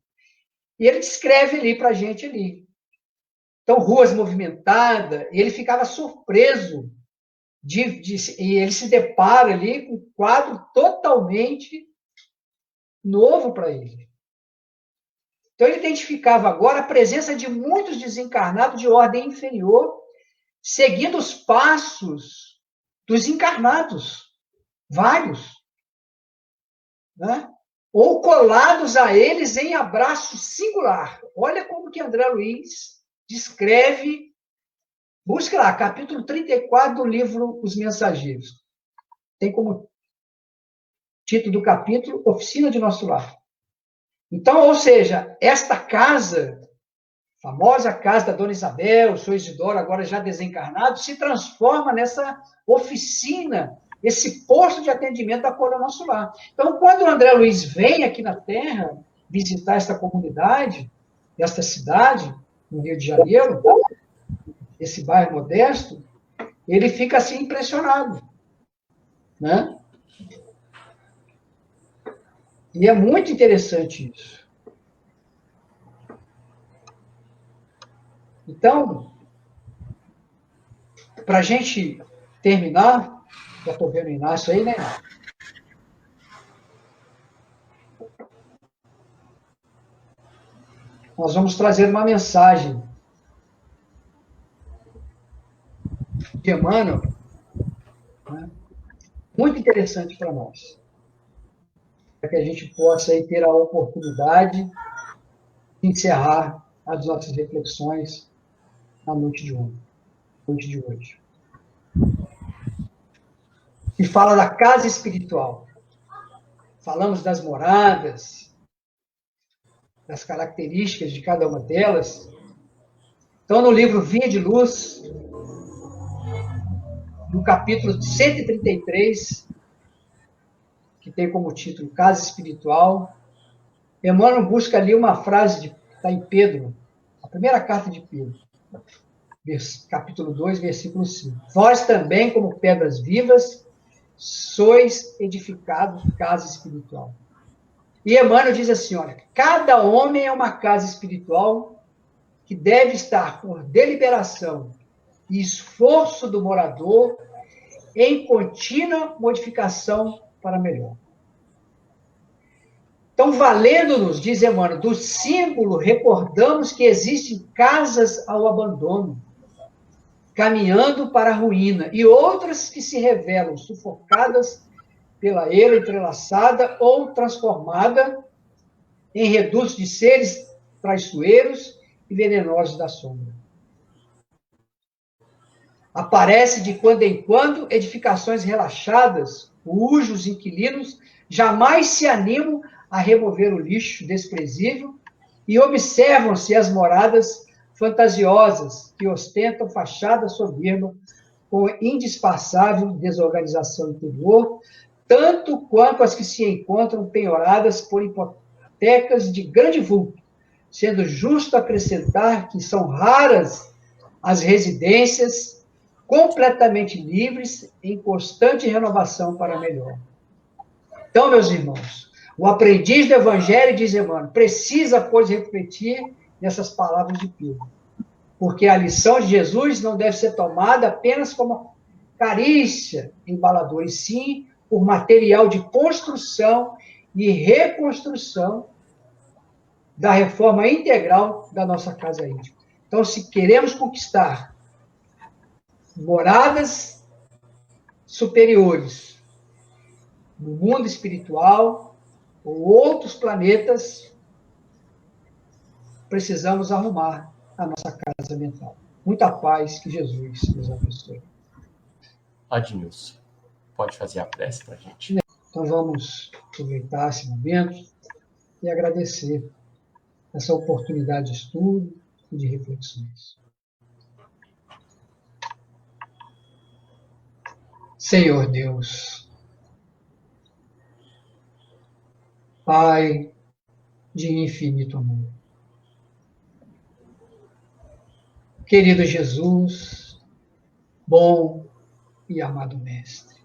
e ele descreve ali para a gente ali. Então, ruas movimentadas, e ele ficava surpreso, e ele se depara ali com um quadro totalmente novo para ele. Então, ele identificava agora a presença de muitos desencarnados de ordem inferior, seguindo os passos dos encarnados, vários, né? Ou colados a eles em abraço singular. Olha como que André Luiz descreve, busca lá, capítulo 34 do livro Os Mensageiros. Tem como título do capítulo Oficina de Nosso Lar. Então, ou seja, esta casa, famosa casa da Dona Isabel, o Sr. Isidoro, agora já desencarnado, se transforma nessa oficina, esse posto de atendimento da Colônia Nosso Lar. Então, quando o André Luiz vem aqui na Terra visitar esta comunidade, esta cidade, no Rio de Janeiro, esse bairro modesto, ele fica assim impressionado, né? E é muito interessante isso. Então, para a gente terminar, já estou vendo o Inácio aí, né? Nós vamos trazer uma mensagem de Emmanuel, né, muito interessante para nós, para que a gente possa aí ter a oportunidade de encerrar as nossas reflexões na noite de hoje. E fala da casa espiritual. Falamos das moradas, das características de cada uma delas. Então, no livro Via de Luz, no capítulo 133, que tem como título Casa Espiritual, Emmanuel busca ali uma frase que está em Pedro, a primeira carta de Pedro, capítulo 2, versículo 5. Vós também, como pedras vivas, sois edificados casa espiritual. E Emmanuel diz assim, olha, cada homem é uma casa espiritual que deve estar por deliberação e esforço do morador em contínua modificação para melhor. Então, valendo-nos, diz Emmanuel, do símbolo, recordamos que existem casas ao abandono, caminhando para a ruína, e outras que se revelam sufocadas pela era entrelaçada ou transformada em redutos de seres traiçoeiros e venenosos da sombra. Aparece de quando em quando edificações relaxadas, cujos inquilinos jamais se animam a remover o lixo desprezível e observam-se as moradas fantasiosas que ostentam fachada soberba com indispensável desorganização interior, tanto quanto as que se encontram penhoradas por hipotecas de grande vulto, sendo justo acrescentar que são raras as residências completamente livres, em constante renovação para melhor. Então, meus irmãos, o aprendiz do Evangelho, diz Emmanuel, precisa, pois, refletir nessas palavras de Pedro, porque a lição de Jesus não deve ser tomada apenas como carícia embaladora, e sim por material de construção e reconstrução da reforma integral da nossa casa íntima. Então, se queremos conquistar moradas superiores no mundo espiritual ou outros planetas, precisamos arrumar a nossa casa mental. Muita paz, que Jesus nos abençoe. Adnilson, pode fazer a prece para a gente. Então vamos aproveitar esse momento e agradecer essa oportunidade de estudo e de reflexões. Senhor Deus, Pai de infinito amor, querido Jesus, bom e amado Mestre,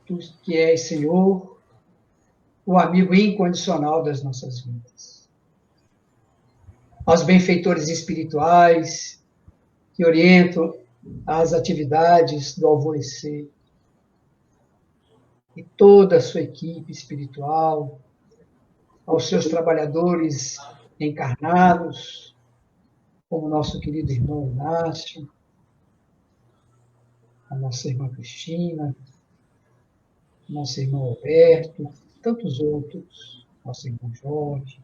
Tu que és, Senhor, o amigo incondicional das nossas vidas, aos benfeitores espirituais que orientam as atividades do alvorecer, e toda a sua equipe espiritual, aos seus trabalhadores encarnados, como nosso querido irmão Inácio, a nossa irmã Cristina, nosso irmão Alberto, tantos outros, nosso irmão Jorge,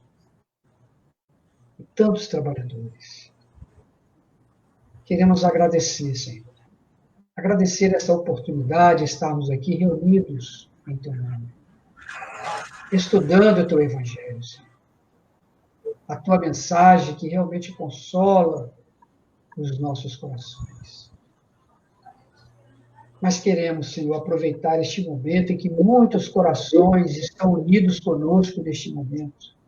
e tantos trabalhadores. Queremos agradecer, Senhor. Agradecer essa oportunidade de estarmos aqui reunidos em Teu nome, estudando o Teu Evangelho, Senhor. A Tua mensagem que realmente consola os nossos corações. Mas queremos, Senhor, aproveitar este momento em que muitos corações estão unidos conosco neste momento,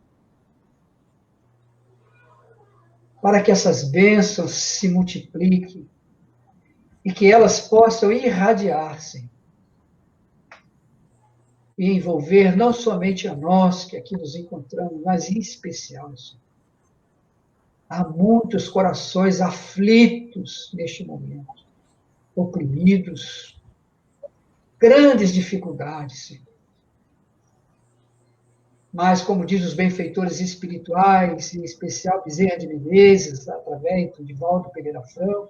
para que essas bênçãos se multipliquem e que elas possam irradiar, Senhor, e envolver não somente a nós que aqui nos encontramos, mas em especial, Senhor. Há muitos corações aflitos neste momento, oprimidos, grandes dificuldades, Senhor. Mas, como diz os benfeitores espirituais, em especial Bezerra de Menezes, através de Divaldo Pereira Franco,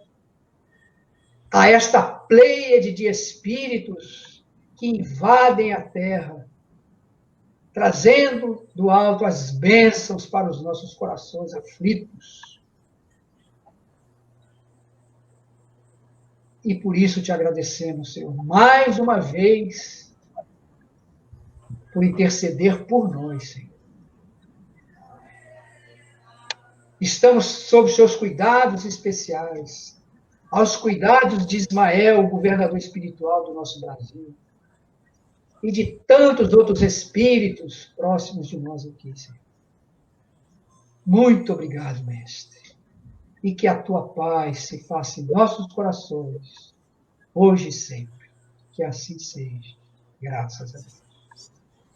a esta pleiade de espíritos que invadem a Terra, trazendo do alto as bênçãos para os nossos corações aflitos. E por isso te agradecemos, Senhor, mais uma vez, por interceder por nós, Senhor. Estamos sob seus cuidados especiais, aos cuidados de Ismael, o governador espiritual do nosso Brasil, e de tantos outros espíritos próximos de nós aqui, Senhor. Muito obrigado, Mestre. E que a tua paz se faça em nossos corações, hoje e sempre. Que assim seja. Graças a Deus.